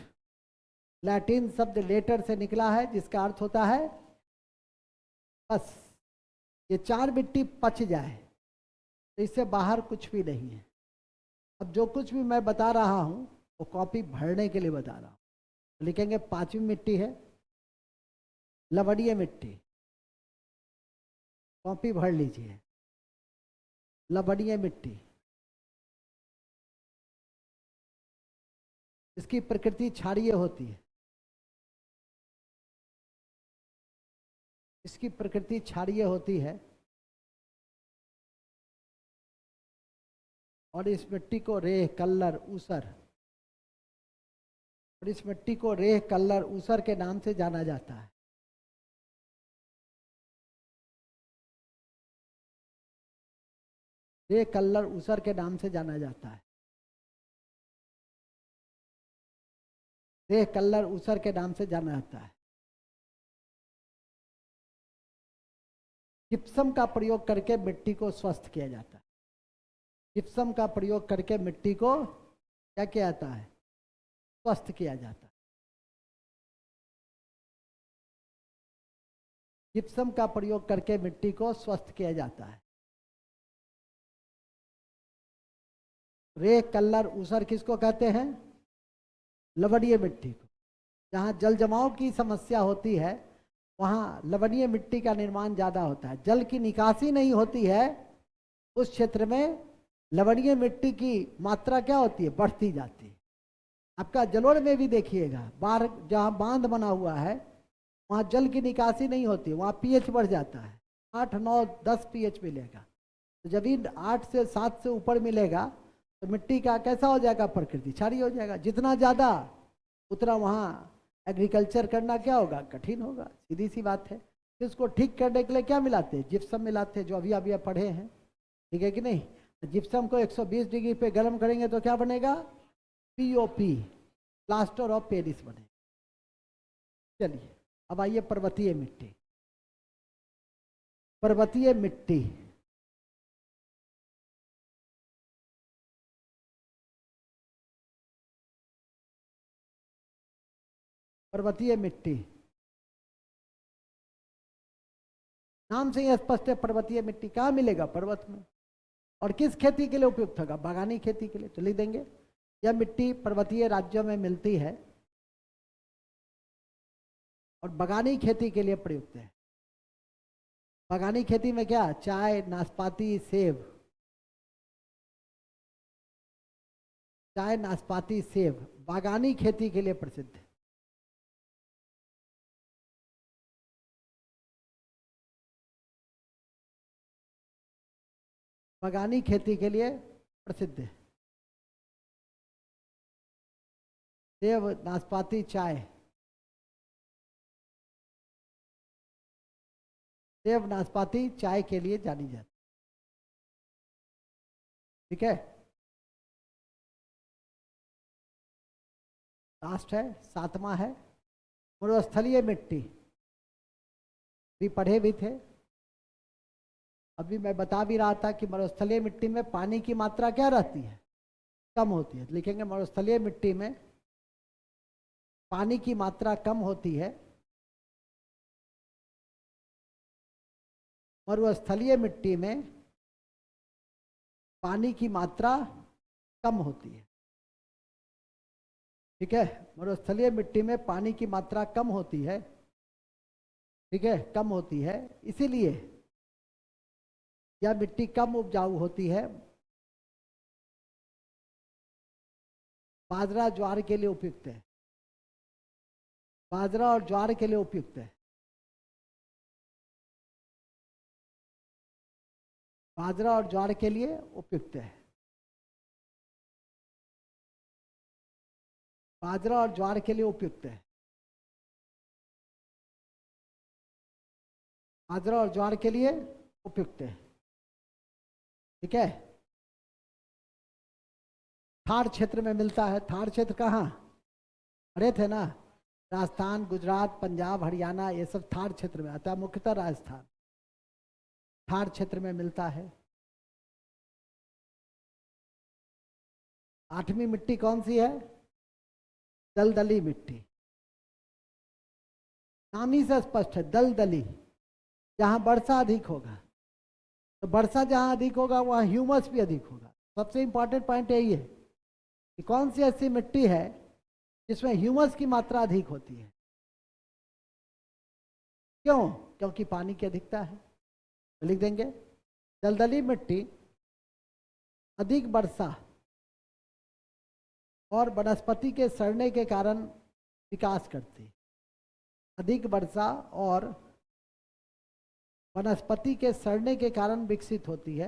लैटिन शब्द लेटर से निकला है, जिसका अर्थ होता है बस ये 4 मिट्टी पच जाए, तो इससे बाहर कुछ भी नहीं है। अब जो कुछ भी मैं बता रहा हूं वो कॉपी भरने के लिए बता रहा हूं। लिखेंगे 5वीं मिट्टी है लवणीय मिट्टी। कॉपी भर लीजिए। लवणीय मिट्टी, इसकी प्रकृति क्षारीय होती है, इसकी प्रकृति क्षारीय होती है। और इस मिट्टी को रेह, कल्लर, ऊसर, और इस मिट्टी को रेह, कल्लर, ऊसर के नाम से जाना जाता है। रेह, कल्लर, ऊसर के नाम से जाना जाता है। रेह, कल्लर, ऊसर के नाम से जाना जाता है। जिप्सम का प्रयोग करके मिट्टी को स्वस्थ किया जाता है। जिप्सम का प्रयोग करके मिट्टी को क्या किया जाता है? स्वस्थ किया जाता है। जिप्सम का प्रयोग करके मिट्टी को स्वस्थ किया जाता है। रेह, कल्लर, ऊसर किसको कहते हैं? लवणीय मिट्टी को। जहाँ जल जमाव की समस्या होती है वहाँ लवणीय मिट्टी का निर्माण ज्यादा होता है। जल की निकासी नहीं होती है उस क्षेत्र में लवणीय मिट्टी की मात्रा क्या होती है? बढ़ती जाती है। आपका जलोढ़ में भी देखिएगा, बाढ़ जहाँ बांध बना हुआ है वहाँ जल की निकासी नहीं होती, वहाँ पीएच बढ़ जाता है। 8, 9, 10 पीएच मिलेगा। तो जब भी 8 से 7 से ऊपर मिलेगा तो मिट्टी का कैसा हो जाएगा? प्रकृति क्षारीय हो जाएगा। जितना ज़्यादा उतना वहाँ एग्रीकल्चर करना क्या होगा? कठिन होगा। सीधी सी बात है। तो इसको ठीक करने के लिए क्या मिलाते हैं? जिप्सम मिलाते हैं, जो अभी अभी पढ़े हैं। ठीक है कि नहीं? जिप्सम को 120 डिग्री पे गर्म करेंगे तो क्या बनेगा? पीओपी, प्लास्टर ऑफ पेरिस बनेगा। चलिए अब आइए पर्वतीय मिट्टी। पर्वतीय मिट्टी, पर्वतीय मिट्टी नाम से ही स्पष्ट है, पर्वतीय मिट्टी कहाँ मिलेगा? पर्वत में। और किस खेती के लिए उपयुक्त होगा? बागानी खेती के लिए। तो लिख देंगे यह मिट्टी पर्वतीय राज्यों में मिलती है और बागानी खेती के लिए प्रयुक्त है। बागानी खेती में क्या? चाय, नाशपाती, सेब। चाय, नाशपाती, सेब बागानी खेती के लिए प्रसिद्ध है। बागानी खेती के लिए प्रसिद्ध है। सेब, नाशपाती, चाय। सेब, नाशपाती, चाय के लिए जानी जाती। ठीक है। लास्ट है, 7वां है मरुस्थलीय मिट्टी। भी पढ़े भी थे, अभी मैं बता भी रहा था कि मरुस्थलीय मिट्टी में पानी की मात्रा क्या रहती है? कम होती है। लिखेंगे मरुस्थलीय मिट्टी में पानी की मात्रा कम होती है। मरुस्थलीय मिट्टी में पानी की मात्रा कम होती है। ठीक है। मरुस्थलीय मिट्टी में पानी की मात्रा कम होती है। ठीक है, कम होती है, इसीलिए यह मिट्टी कम उपजाऊ होती है। बाजरा ज्वार के लिए उपयुक्त है। बाजरा और ज्वार के लिए उपयुक्त है। बाजरा और ज्वार के लिए उपयुक्त है। बाजरा और ज्वार के लिए उपयुक्त है। बाजरा और ज्वार के लिए उपयुक्त है। ठीक है। थार क्षेत्र में मिलता है। थार क्षेत्र कहाँ? पढ़े थे ना, राजस्थान, गुजरात, पंजाब, हरियाणा, ये सब थार क्षेत्र में आता है। मुख्यतः राजस्थान थार क्षेत्र में मिलता है। 8वीं मिट्टी कौन सी है? दलदली मिट्टी। नाम ही से स्पष्ट है, दलदली। जहां वर्षा अधिक होगा, तो वर्षा जहां अधिक होगा वहां ह्यूमस भी अधिक होगा। सबसे इंपॉर्टेंट पॉइंट यही है कि कौन सी ऐसी मिट्टी है जिसमें ह्यूमस की मात्रा अधिक होती है। क्यों? क्योंकि पानी की अधिकता है। तो लिख देंगे दलदली मिट्टी अधिक वर्षा और वनस्पति के सड़ने के कारण विकास करती है। अधिक वर्षा और वनस्पति के सड़ने के कारण विकसित होती है।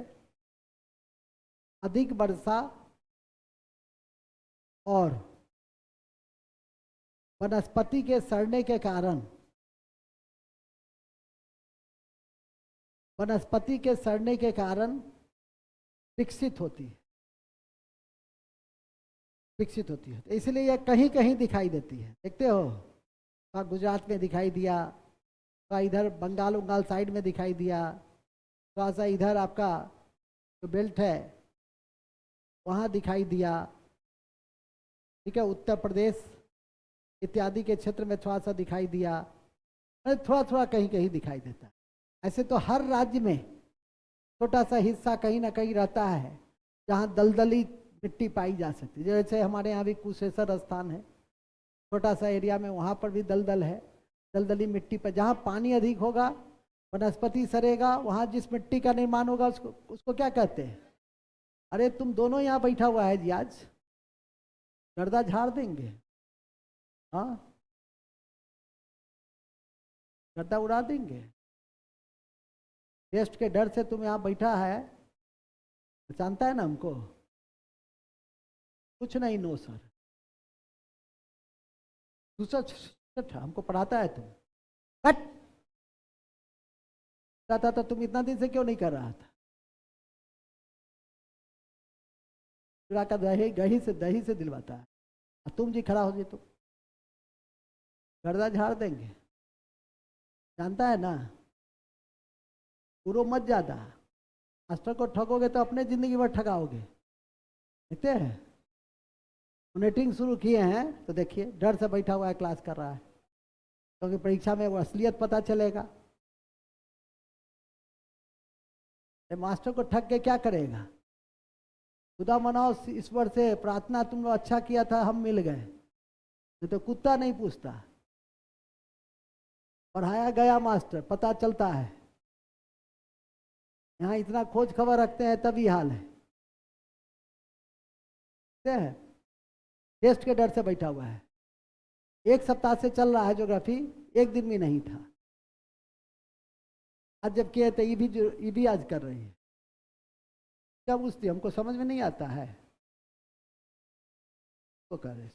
अधिक वर्षा और वनस्पति के सड़ने के कारण विकसित होती है। विकसित होती है। तो इसलिए यह कहीं कहीं दिखाई देती है। देखते हो, गुजरात में दिखाई दिया, थोड़ा इधर बंगाल उंगाल साइड में दिखाई दिया, थोड़ा सा इधर आपका जो बेल्ट है वहाँ दिखाई दिया। ठीक है, उत्तर प्रदेश इत्यादि के क्षेत्र में थोड़ा सा दिखाई दिया, थोड़ा थोड़ा कहीं कहीं दिखाई देता है। ऐसे तो हर राज्य में छोटा सा हिस्सा कहीं ना कहीं रहता है जहाँ दलदली मिट्टी पाई जा सकती है। जैसे हमारे यहाँ भी कुशेश्वर स्थान है, छोटा सा एरिया में, वहाँ पर भी दलदल है। दलदली मिट्टी पर जहाँ पानी अधिक होगा, वनस्पति सरेगा, वहाँ जिस मिट्टी का निर्माण होगा उसको क्या कहते हैं? अरे तुम दोनों यहाँ बैठा हुआ है जी, आज गर्दा झाड़ देंगे। हाँ, गर्दा उड़ा देंगे। टेस्ट के डर से तुम यहाँ बैठा है, जानता है ना हमको? कुछ नहीं, नो सर। दूसरा हमको पढ़ाता है तुम, कट था तो तुम इतना दिन से क्यों नहीं कर रहा था? चुरा का दही से दिलवाता है। तुम जी खड़ा हो जाए तो गर्दा झाड़ देंगे, जानता है ना? पूरा मत ज्यादा, मास्टर को ठगोगे तो अपने जिंदगी भर ठगाओगे। देखते हैं, मॉनिटरिंग शुरू किए हैं तो देखिए, डर से बैठा हुआ है, क्लास कर रहा है, क्योंकि परीक्षा में वो असलियत पता चलेगा। मास्टर को ठग के क्या करेगा? खुदा मनाओ, ईश्वर से प्रार्थना, तुम लोग अच्छा किया था, हम मिल गए। तो कुत्ता नहीं पूछता, पढ़ाया गया मास्टर, पता चलता है। यहाँ इतना खोज खबर रखते हैं तभी हाल है। टेस्ट के डर से बैठा हुआ है। 1 सप्ताह से चल रहा है ज्योग्राफी, एक दिन भी नहीं था। आज जब किए तो ये भी आज कर रही है। क्या पूछती, हमको समझ में नहीं आता है तो कर रहे।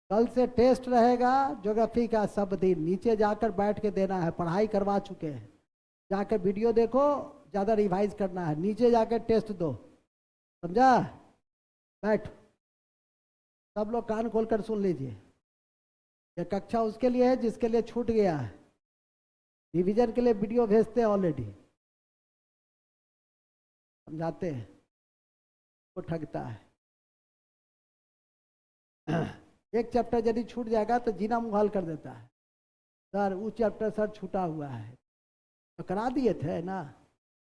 कल से टेस्ट रहेगा ज्योग्राफी का, सब दिन नीचे जाकर बैठ के देना है। पढ़ाई करवा चुके हैं, जाकर वीडियो देखो, ज़्यादा रिवाइज करना है, नीचे जाकर टेस्ट दो, समझा? बैठ, सब लोग कान खोलकर सुन लीजिए। यह कक्षा उसके लिए है जिसके लिए छूट गया है। रिवीजन के लिए वीडियो भेजते हैं ऑलरेडी, समझाते हैं, वो ठगता है। एक चैप्टर यदि छूट जाएगा तो जीना मुहाल कर देता है। सर वो चैप्टर सर छूटा हुआ है, तो करा दिए थे ना,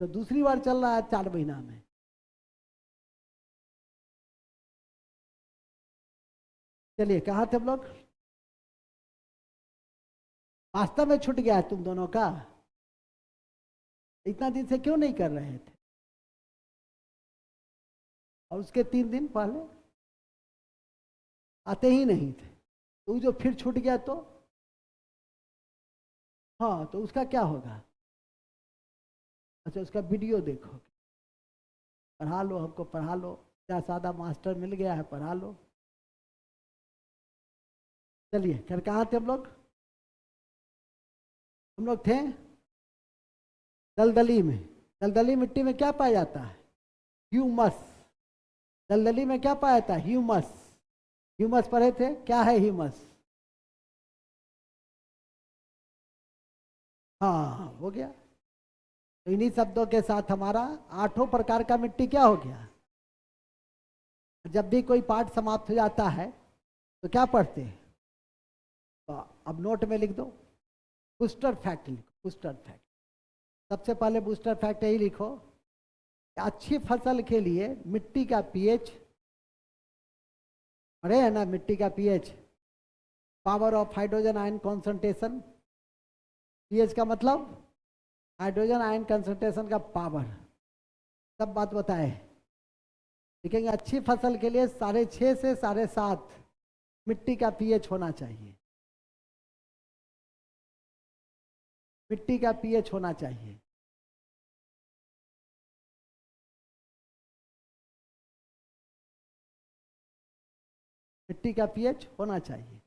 तो दूसरी बार चल रहा है 4 महीना में। चलिए, कहाँ थे हम लोग? वास्तव में छूट गया है तुम दोनों का? इतना दिन से क्यों नहीं कर रहे थे? और उसके 3 दिन पहले आते ही नहीं थे, तो जो फिर छूट गया तो हाँ, तो उसका क्या होगा? अच्छा, उसका वीडियो देखो, पढ़ा लो, हमको पढ़ा लो, क्या सादा मास्टर मिल गया है, पढ़ा लो। चलिए, फिर कहाँ थे हम लोग? हम लोग थे दलदली में। दलदली मिट्टी में क्या पाया जाता है? ह्यूमस। दलदली में क्या पाया जाता है? ह्यूमस। ह्यूमस पढ़े थे, क्या है ह्यूमस? हाँ, हो गया। तो इन्हीं शब्दों के साथ हमारा 8 प्रकार का मिट्टी क्या हो गया? जब भी कोई पाठ समाप्त हो जाता है तो क्या पढ़ते हैं? तो अब नोट में लिख दो, बूस्टर फैक्ट लिखो, बूस्टर फैक्ट। सबसे पहले बूस्टर फैक्ट यही लिखो, अच्छी फसल के लिए मिट्टी का पीएच, अरे है ना, मिट्टी का pH, power of hydrogen ion concentration. PH का मतलब हाइड्रोजन आयन कंसंट्रेशन का पावर, सब बात बताए। लिखेंगे अच्छी फसल के लिए 6.5 से 7.5 मिट्टी का पीएच होना चाहिए। मिट्टी का पीएच होना चाहिए। मिट्टी का पीएच होना चाहिए।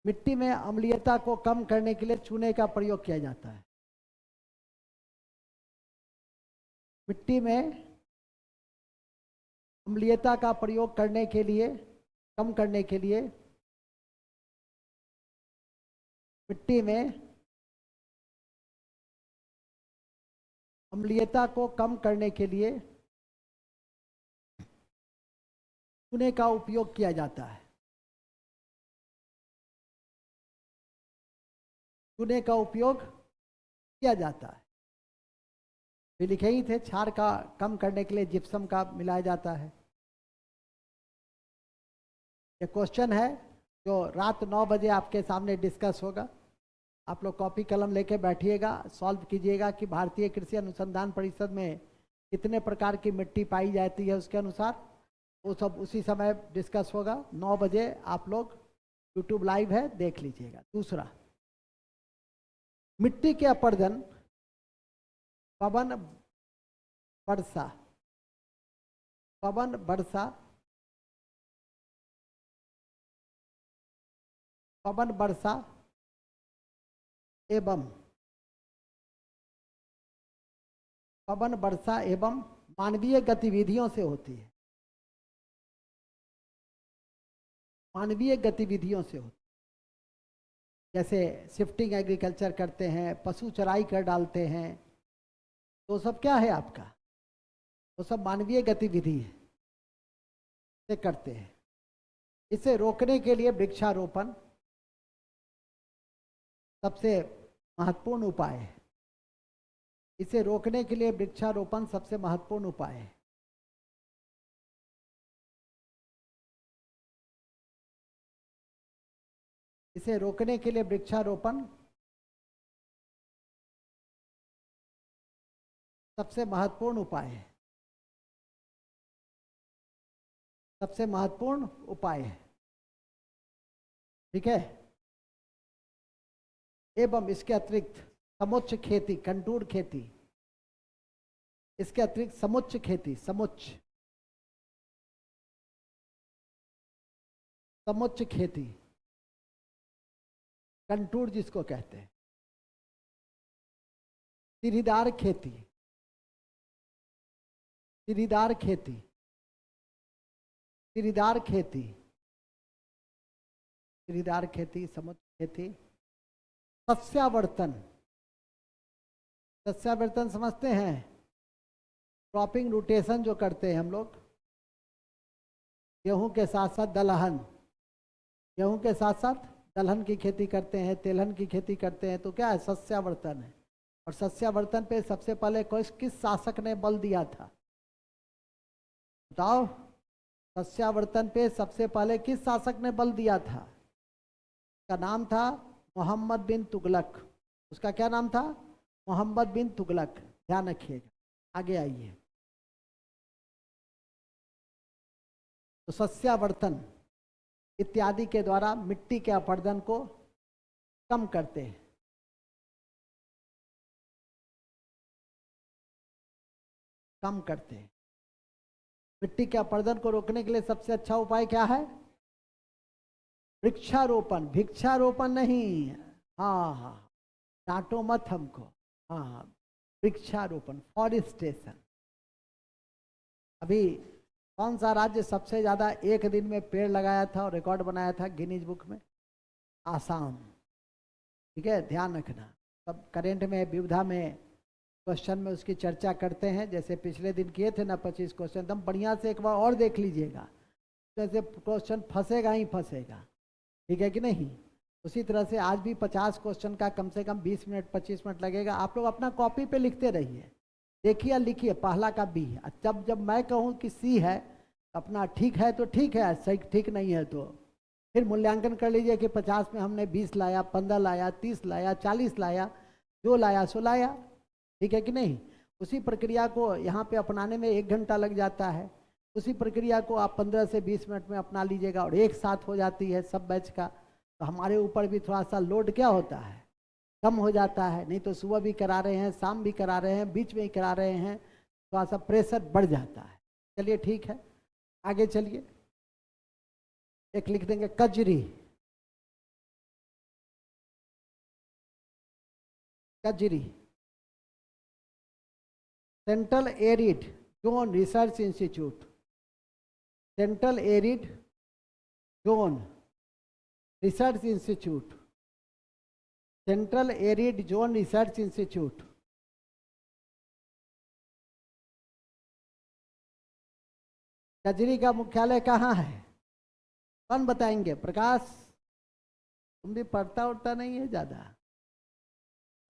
मिट्टी में अम्लीयता को कम करने के लिए चूने का प्रयोग किया जाता है। मिट्टी में अम्लीयता का प्रयोग करने के लिए, कम करने के लिए, मिट्टी में अम्लीयता को कम करने के लिए चूने का उपयोग किया जाता है। चूने का उपयोग किया जाता है। फिर लिखे ही थे, क्षार का कम करने के लिए जिप्सम का मिलाया जाता है। ये क्वेश्चन है जो रात 9 बजे आपके सामने डिस्कस होगा। आप लोग कॉपी कलम लेके बैठिएगा, सॉल्व कीजिएगा कि भारतीय कृषि अनुसंधान परिषद में कितने प्रकार की मिट्टी पाई जाती है, उसके अनुसार वो सब उसी समय डिस्कस होगा। 9 बजे आप लोग, यूट्यूब लाइव है, देख लीजिएगा। दूसरा, मिट्टी के अपरदन, पवन वर्षा, पवन वर्षा, पवन वर्षा एवं पवन वर्षा एवं मानवीय गतिविधियों से होती है। मानवीय गतिविधियों से होती है, जैसे शिफ्टिंग एग्रीकल्चर करते हैं, पशु चराई कर डालते हैं, तो सब क्या है आपका? वो सब मानवीय गतिविधि है से करते हैं। इसे रोकने के लिए वृक्षारोपण सबसे महत्वपूर्ण उपाय है। इसे रोकने के लिए वृक्षारोपण सबसे महत्वपूर्ण उपाय है। इसे रोकने के लिए वृक्षारोपण सबसे महत्वपूर्ण उपाय है। सबसे महत्वपूर्ण उपाय है। ठीक है। एवं इसके अतिरिक्त समुच्च खेती, कंटूर खेती, इसके अतिरिक्त समुच्च खेती, समुच्च खेती, कंटूर जिसको कहते हैं, सीढ़ीदार खेती, सीढ़ीदार खेती, सीढ़ीदार खेती, सीढ़ीदार खेती, समुच्च खेती, सस्यावर्तन। सस्यावर्तन समझते हैं? क्रॉपिंग रोटेशन जो करते हैं हम लोग, गेहूं के साथ साथ दलहन, गेहूं के साथ साथ दलहन की खेती करते हैं, तेलहन की खेती करते हैं, तो क्या है? सस्यावर्तन है। और सस्यावर्तन पे सबसे पहले किस शासक ने बल दिया था? बताओ। सस्यावर्तन पे सबसे पहले किस शासक ने बल दिया था? उसका नाम था मोहम्मद बिन तुगलक। उसका क्या नाम था? मोहम्मद बिन तुगलक। ध्यान रखिएगा। आगे आइए। तो सस्यावर्तन इत्यादि के द्वारा मिट्टी के अपरदन को कम करते हैं। कम करते हैं। मिट्टी के अपरदन को रोकने के लिए सबसे अच्छा उपाय क्या है? वृक्षारोपण। भिक्षारोपण नहीं। हाँ हाँ, डांटो मत हमको। हाँ हाँ, वृक्षारोपण, फॉरेस्टेशन। अभी कौन सा राज्य सबसे ज्यादा एक दिन में पेड़ लगाया था और रिकॉर्ड बनाया था गिनीज बुक में? आसाम। ठीक है, ध्यान रखना। सब करेंट में, विविधा में, क्वेश्चन में उसकी चर्चा करते हैं। जैसे पिछले दिन किए थे ना 25 क्वेश्चन, एकदम बढ़िया से एक बार और देख लीजिएगा। जैसे क्वेश्चन फंसेगा ही फंसेगा। ठीक है कि नहीं? उसी तरह से आज भी 50 क्वेश्चन का कम से कम 20 मिनट 25 मिनट लगेगा। आप लोग अपना कॉपी पे लिखते रहिए, देखिए लिखिए पहला का बी। जब जब मैं कहूँ कि सी है, अपना ठीक है तो ठीक है, सही ठीक नहीं है तो फिर मूल्यांकन कर लीजिए कि 50 में हमने 20 लाया, 15 लाया, 30 लाया, 40 लाया, जो लाया सो लाया। ठीक है कि नहीं? उसी प्रक्रिया को यहाँ पे अपनाने में 1 घंटा लग जाता है। उसी प्रक्रिया को आप 15 से 20 मिनट में अपना लीजिएगा और एक साथ हो जाती है सब बैच का। तो हमारे ऊपर भी थोड़ा सा लोड क्या होता है? कम हो जाता है। नहीं तो सुबह भी करा रहे हैं, शाम भी करा रहे हैं, बीच में ही करा रहे हैं, थोड़ा सा प्रेशर बढ़ जाता है। चलिए ठीक है, आगे चलिए। एक लिख देंगे Kajri. Kajri, central arid zone research institute. Central arid zone research institute. Central arid zone research institute. Kajri का मुख्यालय कहाँ है? कौन बताएंगे? प्रकाश, तुम भी पढ़ता उड़ता नहीं है ज्यादा।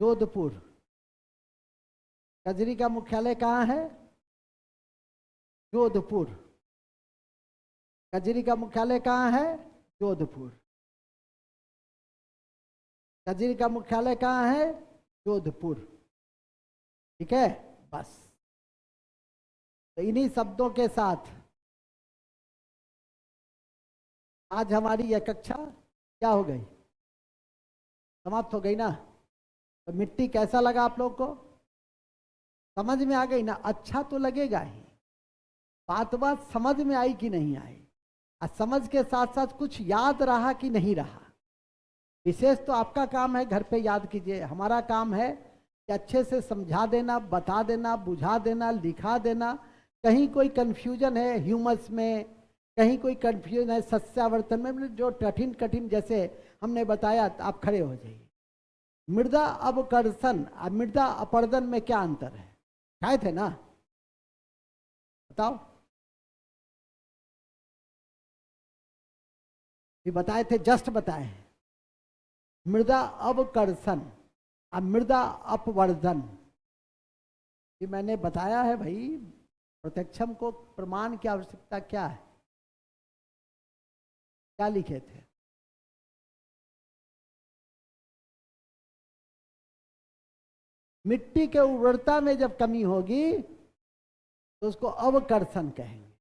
जोधपुर। कजरी का मुख्यालय कहाँ है? जोधपुर। कजरी का मुख्यालय कहाँ है? जोधपुर। कजरी का मुख्यालय कहाँ है? जोधपुर। ठीक है, बस। तो इन्हीं शब्दों के साथ आज हमारी यह कक्षा क्या हो गई? समाप्त हो गई ना? तो मिट्टी कैसा लगा आप लोग को? समझ में आ गई ना? अच्छा तो लगेगा ही। बात समझ में आई कि नहीं आई? और समझ के साथ साथ कुछ याद रहा कि नहीं रहा? विशेष तो आपका काम है, घर पे याद कीजिए। हमारा काम है कि अच्छे से समझा देना, बता देना, बुझा देना, लिखा देना। कहीं कोई कंफ्यूजन है ह्यूमस में, कहीं कोई कंफ्यूजन है सस्यावर्तन में, जो कठिन कठिन जैसे हमने बताया, तो आप खड़े हो जाइए। मृदा अवकर्षण और मृदा अपरदन में क्या अंतर है? खाए थे ना? बताओ। ये बताए थे, जस्ट बताए हैं। मृदा अवकर्षण अब मृदा अपवर्धन, ये मैंने बताया है भाई, प्रत्यक्षम को प्रमाण की आवश्यकता क्या है, क्या लिखे थे? मिट्टी के उर्वरता में जब कमी होगी तो उसको अवकर्षण कहेंगे,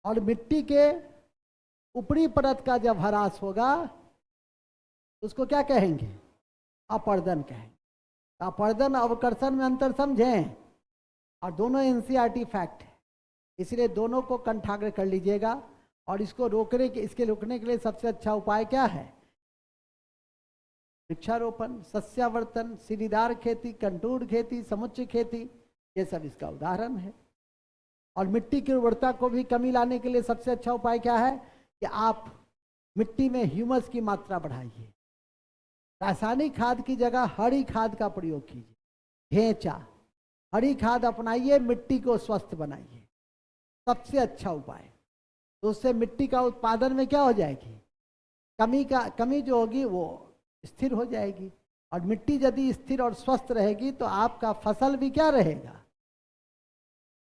और मिट्टी के ऊपरी परत का जब ह्रास होगा तो उसको क्या कहेंगे? अपवर्धन कहेंगे। अपवर्धन अवकर्षण में अंतर समझें, और दोनों एनसीईआरटी फैक्ट है, इसलिए दोनों को कंठाग्र कर लीजिएगा। और इसको रोकने के लिए सबसे अच्छा उपाय क्या है? वृक्षारोपण, सस्यावर्तन, सीढ़ीदार खेती, कंटूर खेती, समुच्चय खेती, ये सब इसका उदाहरण है। और मिट्टी की उर्वरता को भी कमी लाने के लिए सबसे अच्छा उपाय क्या है कि आप मिट्टी में ह्यूमस की मात्रा बढ़ाइए। रासायनिक खाद की जगह हरी खाद का प्रयोग कीजिए, ढेंचा, हरी खाद अपनाइए, मिट्टी को स्वस्थ बनाइए, सबसे अच्छा उपाय। तो उससे मिट्टी का उत्पादन में क्या हो जाएगी? कमी जो होगी वो स्थिर हो जाएगी। और मिट्टी यदि स्थिर और स्वस्थ रहेगी तो आपका फसल भी क्या रहेगा?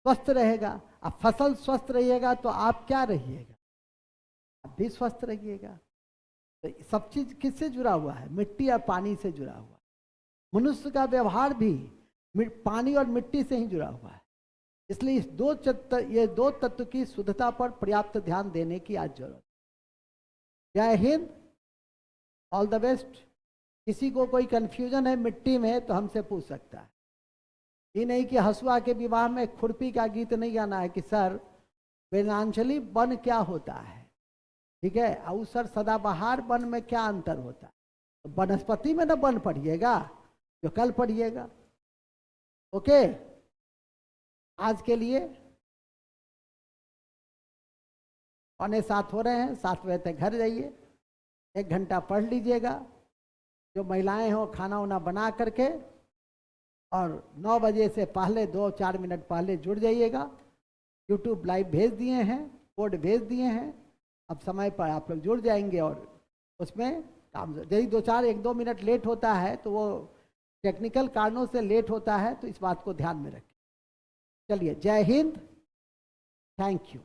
स्वस्थ रहेगा। अब फसल स्वस्थ रहिएगा तो आप क्या रहिएगा? आप भी स्वस्थ रहिएगा। तो सब चीज किससे जुड़ा हुआ है? मिट्टी और पानी से जुड़ा हुआ है। मनुष्य का व्यवहार भी पानी और मिट्टी से ही जुड़ा हुआ है। इसलिए ये दो तत्व की शुद्धता पर पर्याप्त ध्यान देने की आज जरूरत है। जय हिंद, ऑल द बेस्ट। किसी को कोई कंफ्यूजन है मिट्टी में तो हमसे पूछ सकता है। ये नहीं कि हसुआ के विवाह में खुरपी का गीत नहीं गाना है कि सर वेदांचली वन क्या होता है, ठीक है, और सर सदाबहार वन में क्या अंतर होता है? तो वनस्पति में ना वन पढ़िएगा जो कल पढ़िएगा। ओके, आज के लिए 6:45 हो रहे हैं, 7 बजे तक घर जाइए, 1 घंटा पढ़ लीजिएगा। जो महिलाएं हो खाना वाना बना करके, और 9 बजे से पहले 2-4 मिनट पहले जुड़ जाइएगा। यूट्यूब लाइव भेज दिए हैं, कोड भेज दिए हैं, अब समय पर आप लोग जुड़ जाएंगे। और उसमें काम यदि 1-2 मिनट लेट होता है तो वो टेक्निकल कारणों से लेट होता है, तो इस बात को ध्यान में रखें। चलिए, जय हिंद, थैंक यू।